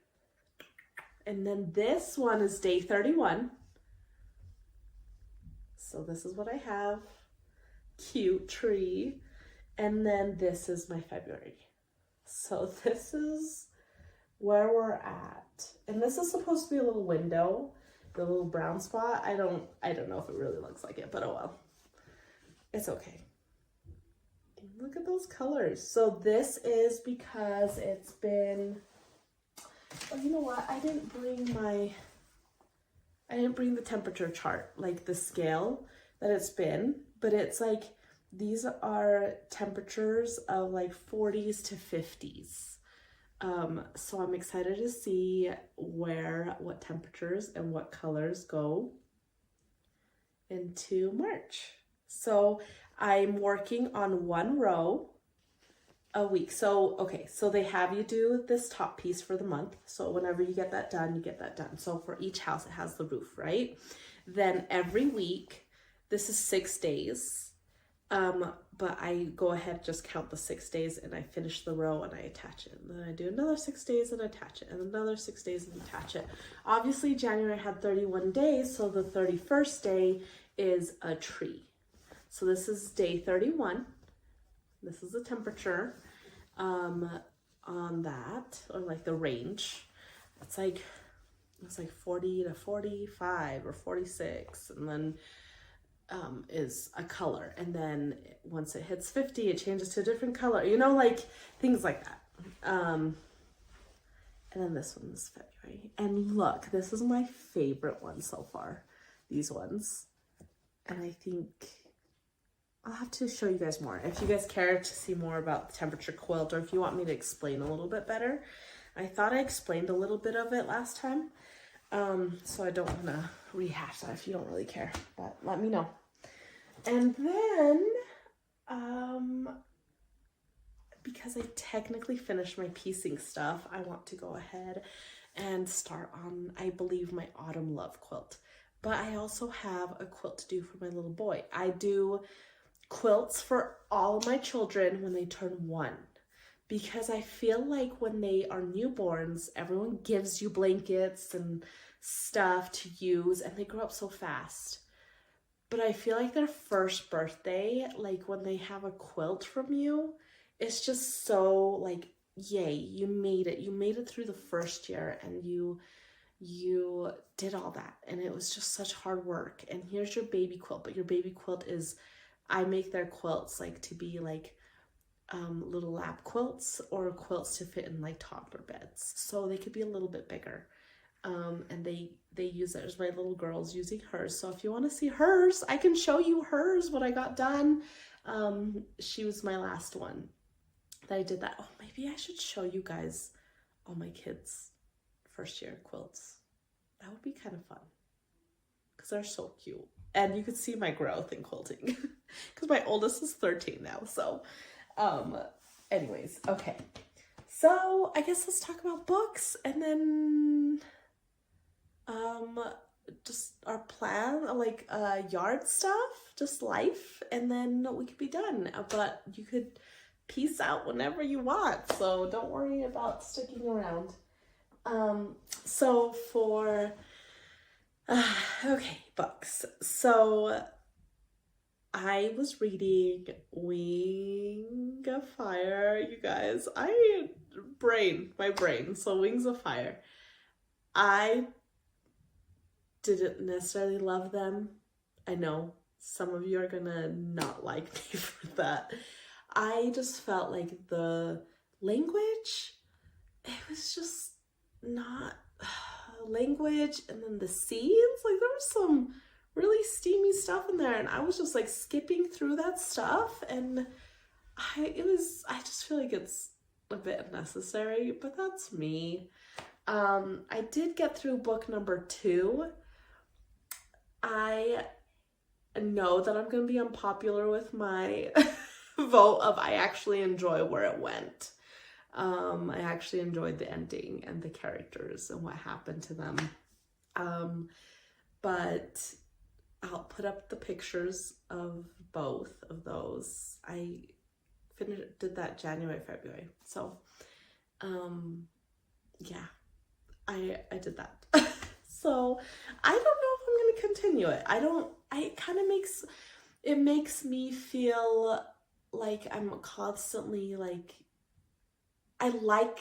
And then this one is day 31. So this is what I have. Cute tree. And then this is my February. So this is where we're at. And this is supposed to be a little window, the little brown spot. I don't know if it really looks like it, but oh well. It's okay. Look at those colors. So this is because it's been, oh, you know what? I didn't bring the temperature chart, like the scale that it's been, but it's like, these are temperatures of like 40s to 50s So I'm excited to see what temperatures and what colors go into March. So I'm working on 1 row a week. So, okay, so they have you do this top piece for the month. So whenever you get that done, you get that done. So for each house, it has the roof, right? Then every week, this is 6 days. But I go ahead, just count the 6 days, and I finish the row and I attach it. And then I do another 6 days and attach it, and another 6 days and attach it. Obviously, January had 31 days, so the 31st day is a tree. So this is day 31. This is the temperature on that, or like the range. It's like 40 to 45 or 46, and then is a color, and then once it hits 50 it changes to a different color, you know, like things like that. And then this one is February, and look, this is my favorite one so far, these ones, and I think I'll have to show you guys more if you guys care to see more about the temperature quilt, or if you want me to explain a little bit better. I thought I explained a little bit of it last time. So I don't want to rehash that if you don't really care, but let me know. And then, because I technically finished my piecing stuff, I want to go ahead and start on, I believe, my Autumn Love quilt. But I also have a quilt to do for my little boy. I do quilts for all of my children when they turn 1. Because I feel like when they are newborns, everyone gives you blankets and stuff to use, and they grow up so fast. But I feel like their first birthday, like when they have a quilt from you, it's just so like, yay, you made it. You made it through the first year, and you did all that. And it was just such hard work. And here's your baby quilt. But your baby quilt is, I make their quilts like to be like little lap quilts, or quilts to fit in like toddler beds, so they could be a little bit bigger. And they use theirs. My little girl's using hers, so if you want to see hers, I can show you hers, what I got done. She was my last one that I did that. Oh, maybe I should show you guys all my kids' first year quilts. That would be kind of fun, because they're so cute, and you could see my growth in quilting because my oldest is 13 now. So anyways, okay, so I guess let's talk about books, and then just our plan, like yard stuff, just life, and then we could be done. But you could peace out whenever you want, so don't worry about sticking around. So for okay, books. So I was reading Wing of Fire, you guys. My brain. So Wings of Fire. I didn't necessarily love them. I know some of you are gonna not like me for that. I just felt like the language, it was just not language, and then the scenes, like there was some really steamy stuff in there, and I was just like skipping through that stuff, and I just feel like it's a bit unnecessary, but that's me. I did get through book number 2. I know that I'm gonna be unpopular with my vote of I actually enjoy where it went. I actually enjoyed the ending and the characters and what happened to them. But I'll put up the pictures of both of those. I did that January, February. So, yeah, I did that. So I don't know if I'm going to continue it. It makes me feel like I'm constantly like, I like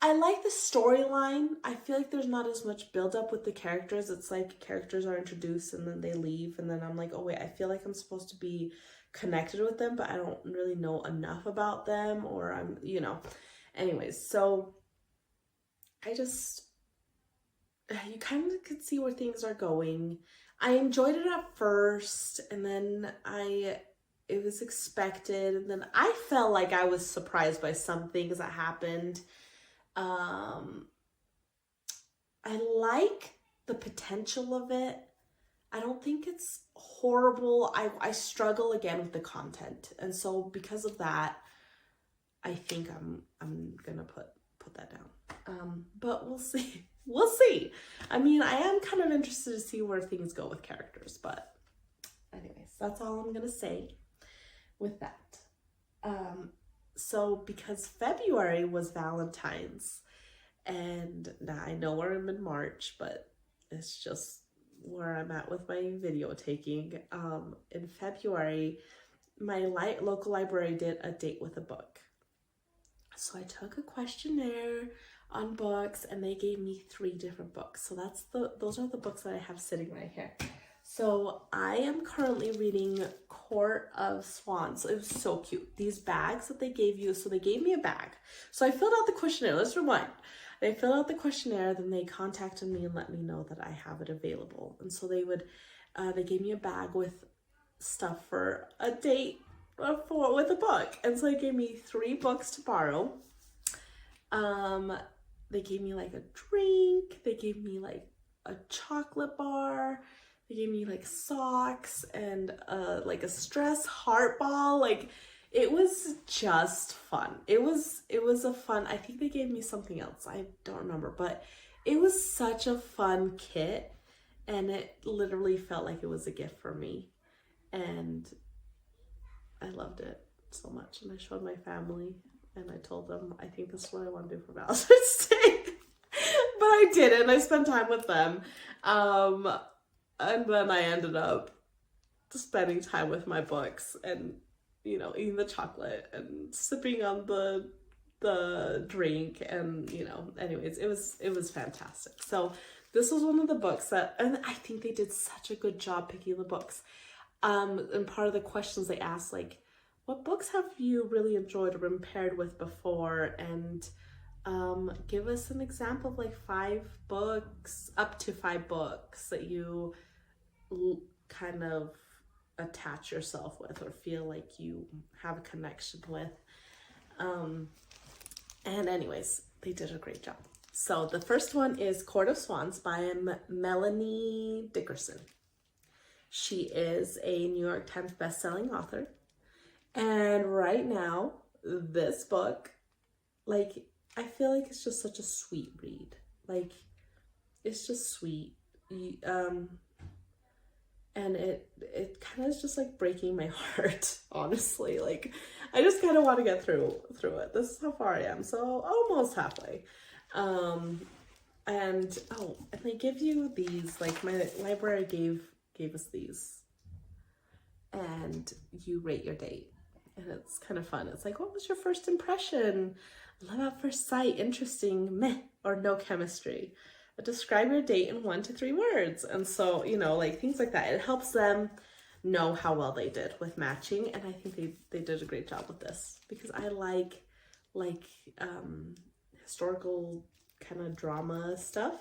the storyline. I feel like there's not as much build up with the characters. It's like characters are introduced and then they leave, and then I'm like, oh wait, I feel like I'm supposed to be connected with them, but I don't really know enough about them, or I'm, anyways, so you kind of could see where things are going. I enjoyed it at first, and then it was expected, and then I felt like I was surprised by some things that happened. I like the potential of it. I don't think it's horrible. I struggle again with the content. And so because of that, I think I'm gonna put that down. But we'll see. We'll see. I mean, I am kind of interested to see where things go with characters, but anyways, that's all I'm gonna say with that. So because February was Valentine's, and now I know we're in mid-March, but it's just where I'm at with my video taking. In February, my local library did a date with a book. So I took a questionnaire on books, and they gave me 3 different books. So those are the books that I have sitting right here. So I am currently reading Court of Swans. It was so cute. These bags that they gave you. So they gave me a bag. So I filled out the questionnaire. Let's rewind. They filled out the questionnaire, then they contacted me and let me know that I have it available. And so they gave me a bag with stuff for a date with a book. And so they gave me 3 books to borrow. They gave me like a drink. They gave me like a chocolate bar. They gave me like socks and like a stress heart ball. Like, it was just fun. It was a fun, I think they gave me something else. I don't remember, but it was such a fun kit, and it literally felt like it was a gift for me. And I loved it so much. And I showed my family, and I told them, I think this is what I want to do for Valentine's Day. But I didn't. I spent time with them. And then I ended up spending time with my books and, you know, eating the chocolate and sipping on the drink, and, you know, anyways, it was fantastic. So this was one of the books that, and I think they did such a good job picking the books. And part of the questions they asked, like, what books have you really enjoyed or been paired with before? And give us an example of like 5 books, up to 5 books that you kind of attach yourself with or feel like you have a connection with. And anyways, they did a great job. So the first one is Court of Swans by Melanie Dickerson. She is a New York Times bestselling author. And right now, this book, like, I feel like it's just such a sweet read. Like, it's just sweet. And it kind of is just like breaking my heart, honestly. Like, I just kind of want to get through it. This is how far I am, so almost halfway. And they give you these, like, my library gave us these, and you rate your date, and it's kind of fun. It's like, what was your first impression? Love at first sight, interesting, meh, or no chemistry. Describe your date in 1 to 3 words. And so, you know, like, things like that. It helps them know how well they did with matching, and I think they did a great job with this, because I like historical kind of drama stuff.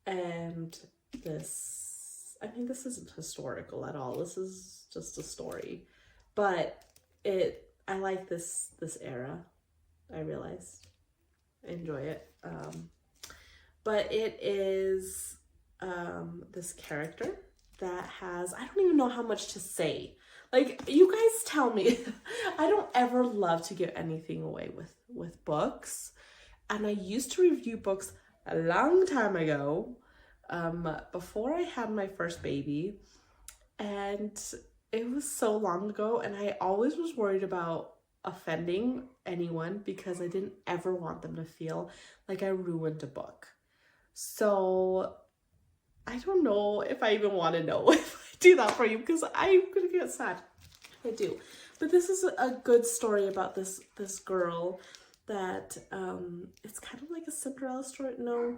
And this, I mean, this isn't historical at all. This is just a story, but I like this era. I realized I enjoy it. But it is this character that has, I don't even know how much to say. Like, you guys tell me. I don't ever love to give anything away with books. And I used to review books a long time ago, before I had my first baby. And it was so long ago, and I always was worried about offending anyone because I didn't ever want them to feel like I ruined a book. So I don't know if I even want to know if I do that for you, because I'm gonna get sad if I do. But this is a good story about this girl that it's kind of like a Cinderella story. No,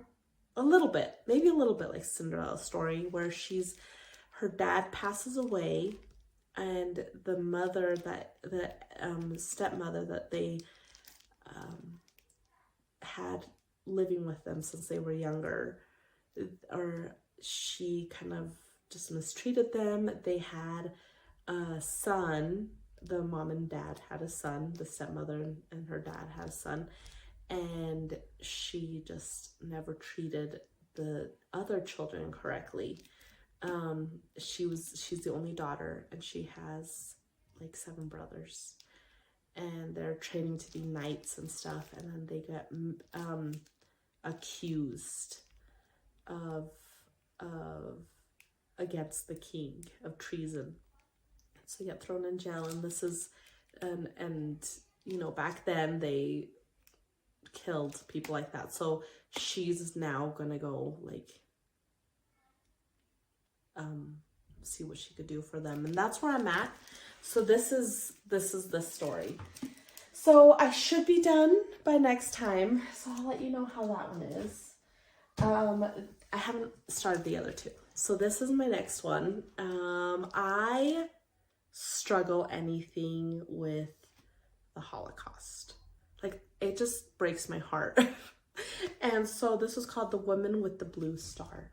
a little bit, maybe a little bit like Cinderella story, where her dad passes away, and the mother stepmother that they had living with them since they were younger, or she kind of just mistreated them. They had a son. The mom and dad had a son. The stepmother and her dad had a son, and she just never treated the other children correctly. She's the only daughter, and she has like 7 brothers, and they're training to be knights and stuff, and then they get accused of against the king of treason, so they get thrown in jail. And this is and you know, back then they killed people like that, so she's now gonna go like see what she could do for them, and that's where I'm at. So this is the story. So I should be done by next time, so I'll let you know how that one is. I haven't started the other 2, so this is my next one. I struggle anything with the Holocaust, like it just breaks my heart. And so this was called The Woman with the Blue Star.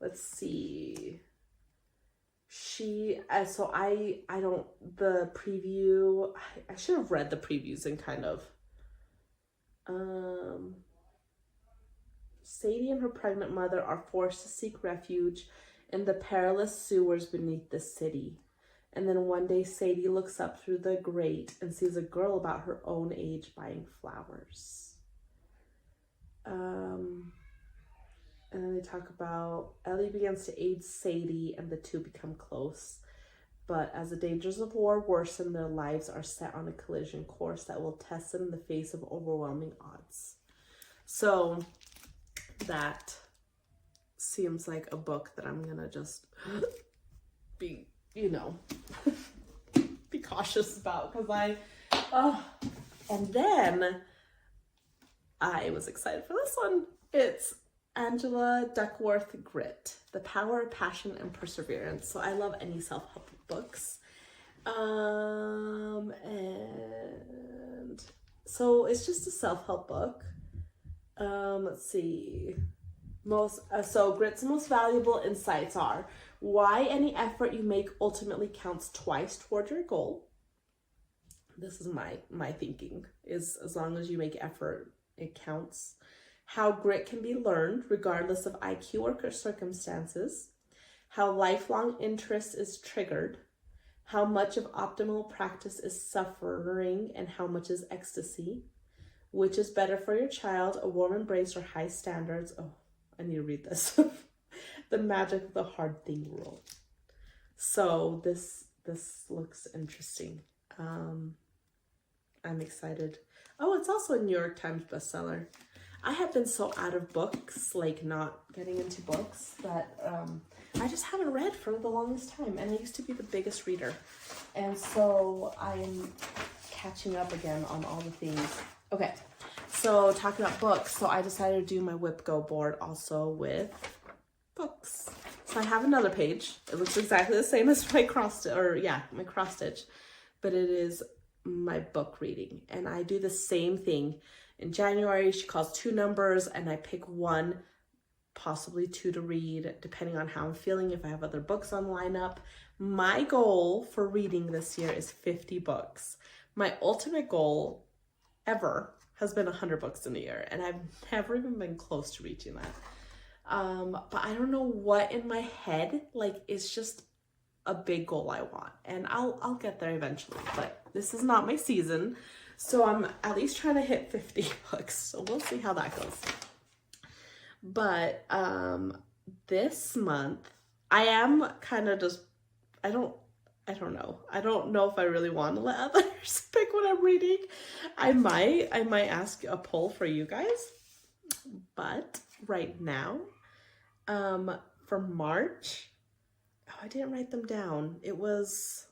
Let's see. So I don't, the preview, I should have read the previews and kind of, Sadie and her pregnant mother are forced to seek refuge in the perilous sewers beneath the city. And then one day Sadie looks up through the grate and sees a girl about her own age buying flowers. And then they talk about Ellie begins to aid Sadie and the two become close. But as the dangers of war worsen, their lives are set on a collision course that will test them in the face of overwhelming odds. So that seems like a book that I'm gonna just be, you know, be cautious about, because and then I was excited for this one. It's Angela Duckworth Grit, The Power of Passion and Perseverance. So I love any self-help books. And so it's just a self-help book. Let's see. So Grit's most valuable insights are: why any effort you make ultimately counts twice toward your goal. This is my thinking, is as long as you make effort, it counts. How grit can be learned regardless of IQ or circumstances. How lifelong interest is triggered. How much of optimal practice is suffering and how much is ecstasy. Which is better for your child, a warm embrace or high standards. Oh, I need to read this. The magic of the hard thing rule. So this looks interesting. I'm excited. Oh, it's also a New York Times bestseller. I have been so out of books, like not getting into books, that I just haven't read for the longest time. And I used to be the biggest reader. And so I'm catching up again on all the things. Okay, so talking about books, so I decided to do my Wipgo board also with books. So I have another page. It looks exactly the same as my cross stitch, but it is my book reading. And I do the same thing. In January, she calls 2 numbers, and I pick 1, possibly 2 to read, depending on how I'm feeling, if I have other books on lineup. My goal for reading this year is 50 books. My ultimate goal ever has been 100 books in a year, and I've never even been close to reaching that. But I don't know what in my head, like, it's just a big goal I want, and I'll get there eventually, but this is not my season. So I'm at least trying to hit 50 books. So we'll see how that goes. But this month I am kind of just, I don't know. I don't know if I really want to let others pick what I'm reading. I might ask a poll for you guys. But right now, for March, I didn't write them down. It was,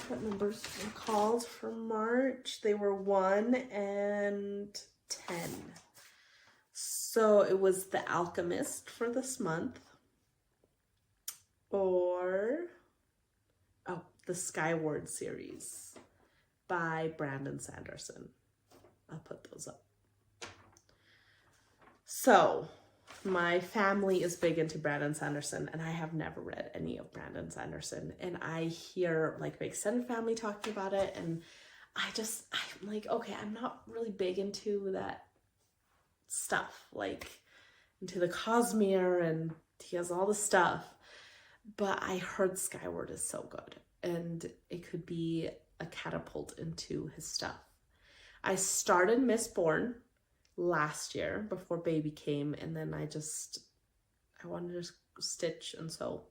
what numbers were called for March? They were 1 and 10. So it was The Alchemist for this month, or the Skyward series by Brandon Sanderson. I'll put those up. So my family is big into Brandon Sanderson, and I have never read any of Brandon Sanderson. And I hear like my extended family talking about it, and I'm like, okay, I'm not really big into that stuff, like into the Cosmere, and he has all the stuff. But I heard Skyward is so good, and it could be a catapult into his stuff. I started Mistborn last year before baby came, and then I wanted to stitch and sew.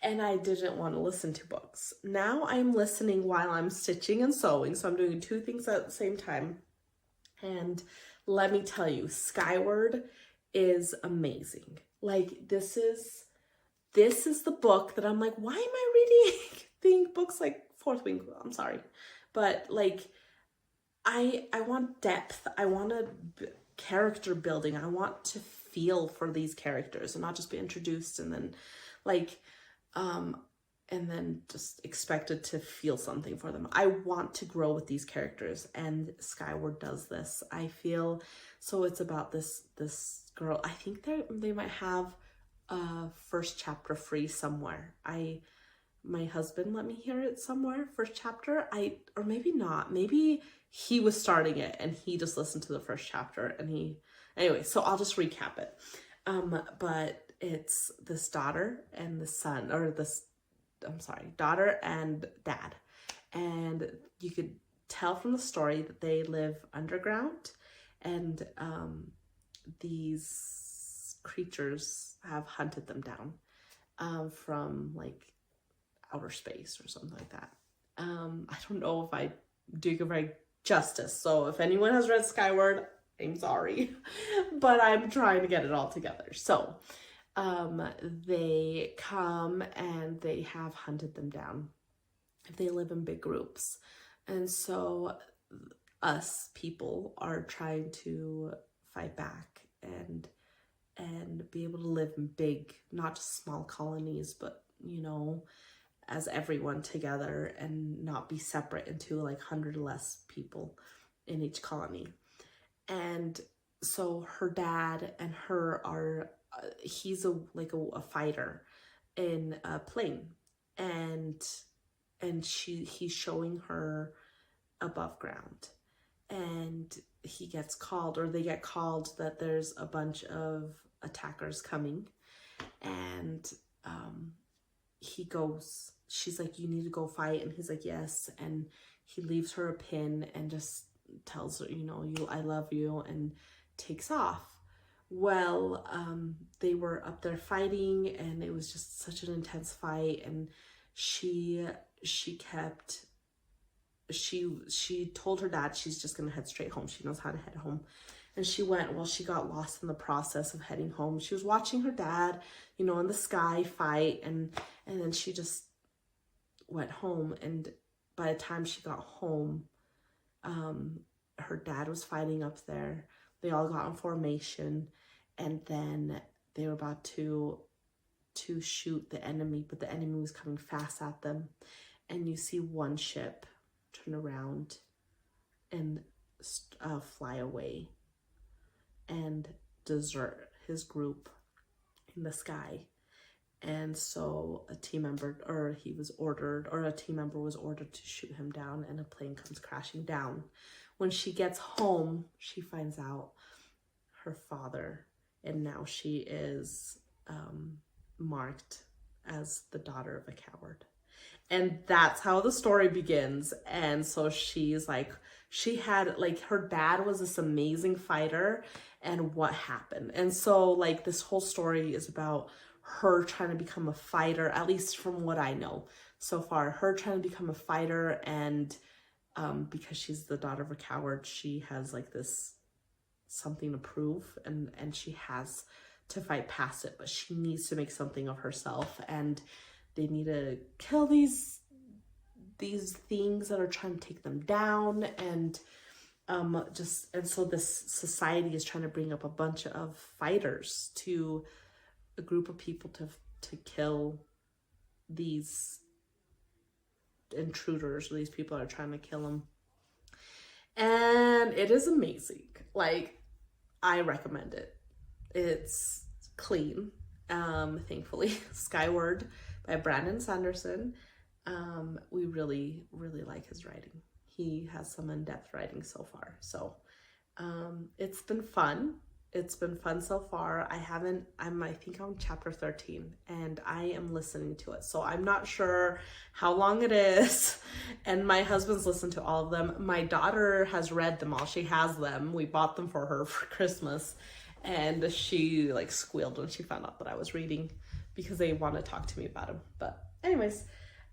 And I didn't want to listen to books. Now I'm listening while I'm stitching and sewing, so I'm doing two things at the same time. And let me tell you, Skyward is amazing. Like, this is the book that I'm like, why am I reading books like Fourth Wing? I'm sorry. But like, I want depth. I want character building. I want to feel for these characters and not just be introduced and then like, and then just expected to feel something for them. I want to grow with these characters, and Skyward does this. I feel so. It's about this girl. I think they might have a first chapter free somewhere. My husband let me hear it somewhere, first chapter. Or maybe not. Maybe he was starting it and he just listened to the first chapter and anyway, so I'll just recap it. But it's this daughter and the son, or daughter and dad. And you could tell from the story that they live underground, and these creatures have hunted them down from like outer space or something like that. I don't know if I do it right justice. So if anyone has read Skyward, I'm sorry, but I'm trying to get it all together. So they come and they have hunted them down. They live in big groups. And so us people are trying to fight back and be able to live in big, not just small colonies, but, you know, as everyone together and not be separate into like 100 less people in each colony. And so her dad and her are, he's a fighter in a plane, and he's showing her above ground, and he gets called, or they get called, that there's a bunch of attackers coming, and he goes, she's like, you need to go fight, and he's like, yes, and he leaves her a pin and just tells her, you know, I love you, and takes off. Well, they were up there fighting, and it was just such an intense fight, and she told her dad she's just gonna head straight home. She knows how to head home. And she went. Well, she got lost in the process of heading home. She was watching her dad, you know, in the sky fight, and then she just went home. And by the time she got home, her dad was fighting up there. They all got in formation, and then they were about to shoot the enemy, but the enemy was coming fast at them. And you see one ship turn around and fly away and desert his group in the sky. And so a team member was ordered to shoot him down, and a plane comes crashing down. When she gets home, she finds out her father, and now she is marked as the daughter of a coward. And that's how the story begins. And so she's like, she had, like, her dad was this amazing fighter, and what happened. And so, like, this whole story is about her trying to become a fighter, at least from what I know so far, her trying to become a fighter. And because she's the daughter of a coward, she has like this something to prove, and she has to fight past it, but she needs to make something of herself, and they need to kill these things that are trying to take them down. And so this society is trying to bring up a bunch of fighters to a group of people to kill these intruders, or these people that are trying to kill them. And it is amazing. Like, I recommend it. It's clean, thankfully. Skyward by Brandon Sanderson. We really, really like his writing. he has some in-depth writing so far. So it's been fun. It's been fun so far. I think on chapter 13 and I am listening to it. So I'm not sure how long it is. And my husband's listened to all of them. My daughter has read them all. She has them. We bought them for her for Christmas. And she like squealed when she found out that I was reading because they want to talk to me about them. But anyways,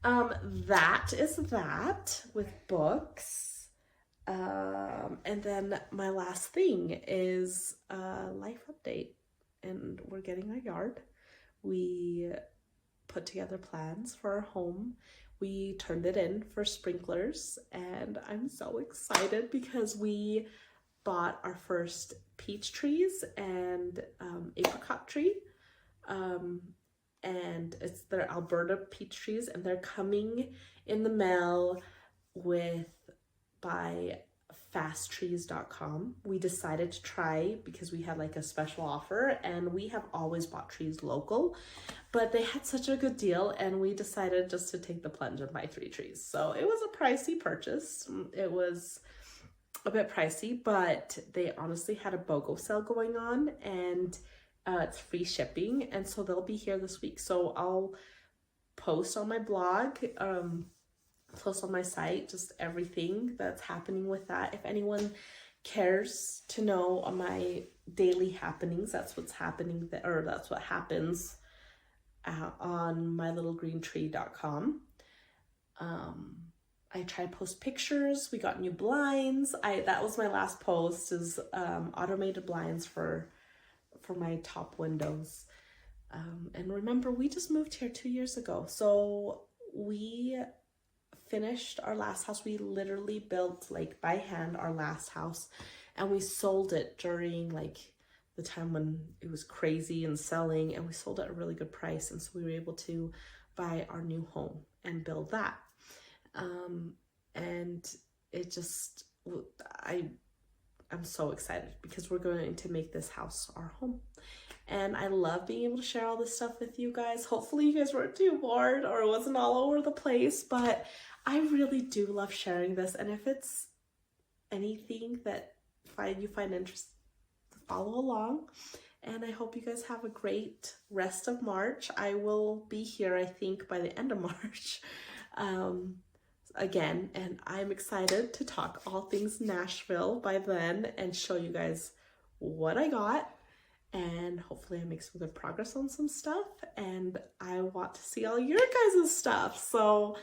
that is that with books. And then my last thing is a life update, and we're getting a yard. We put together plans for our home. We turned it in for sprinklers, and I'm so excited because we bought our first peach trees and apricot tree. And they're Alberta peach trees, and they're coming in the mail by fasttrees.com. We decided to try because we had like a special offer, and we have always bought trees local, but they had such a good deal, and we decided just to take the plunge and buy 3 trees. So it was a pricey purchase. It was a bit pricey, but they honestly had a BOGO sale going on, and it's free shipping, and so they'll be here this week. So I'll post on my blog, post on my site, just everything that's happening with that. If anyone cares to know on my daily happenings, that's what's happening, or that's what happens on mylittlegreentree.com. I try to post pictures. We got new blinds. That was my last post, is automated blinds for my top windows. And remember, we just moved here 2 years ago. So we finished our last house. We literally built like by hand our last house, and we sold it during like the time when it was crazy and selling, and we sold it at a really good price. And so we were able to buy our new home and build that. And it just, I'm so excited because we're going to make this house our home. And I love being able to share all this stuff with you guys. Hopefully you guys weren't too bored or it wasn't all over the place, but I really do love sharing this. And if it's anything that you find interesting, follow along. And I hope you guys have a great rest of March. I will be here, I think, by the end of March again, and I'm excited to talk all things Nashville by then and show you guys what I got. And hopefully I make some good progress on some stuff, and I want to see all your guys' stuff. So,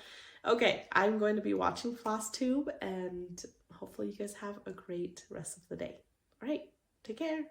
okay, I'm going to be watching Flosstube, and hopefully you guys have a great rest of the day. All right, take care.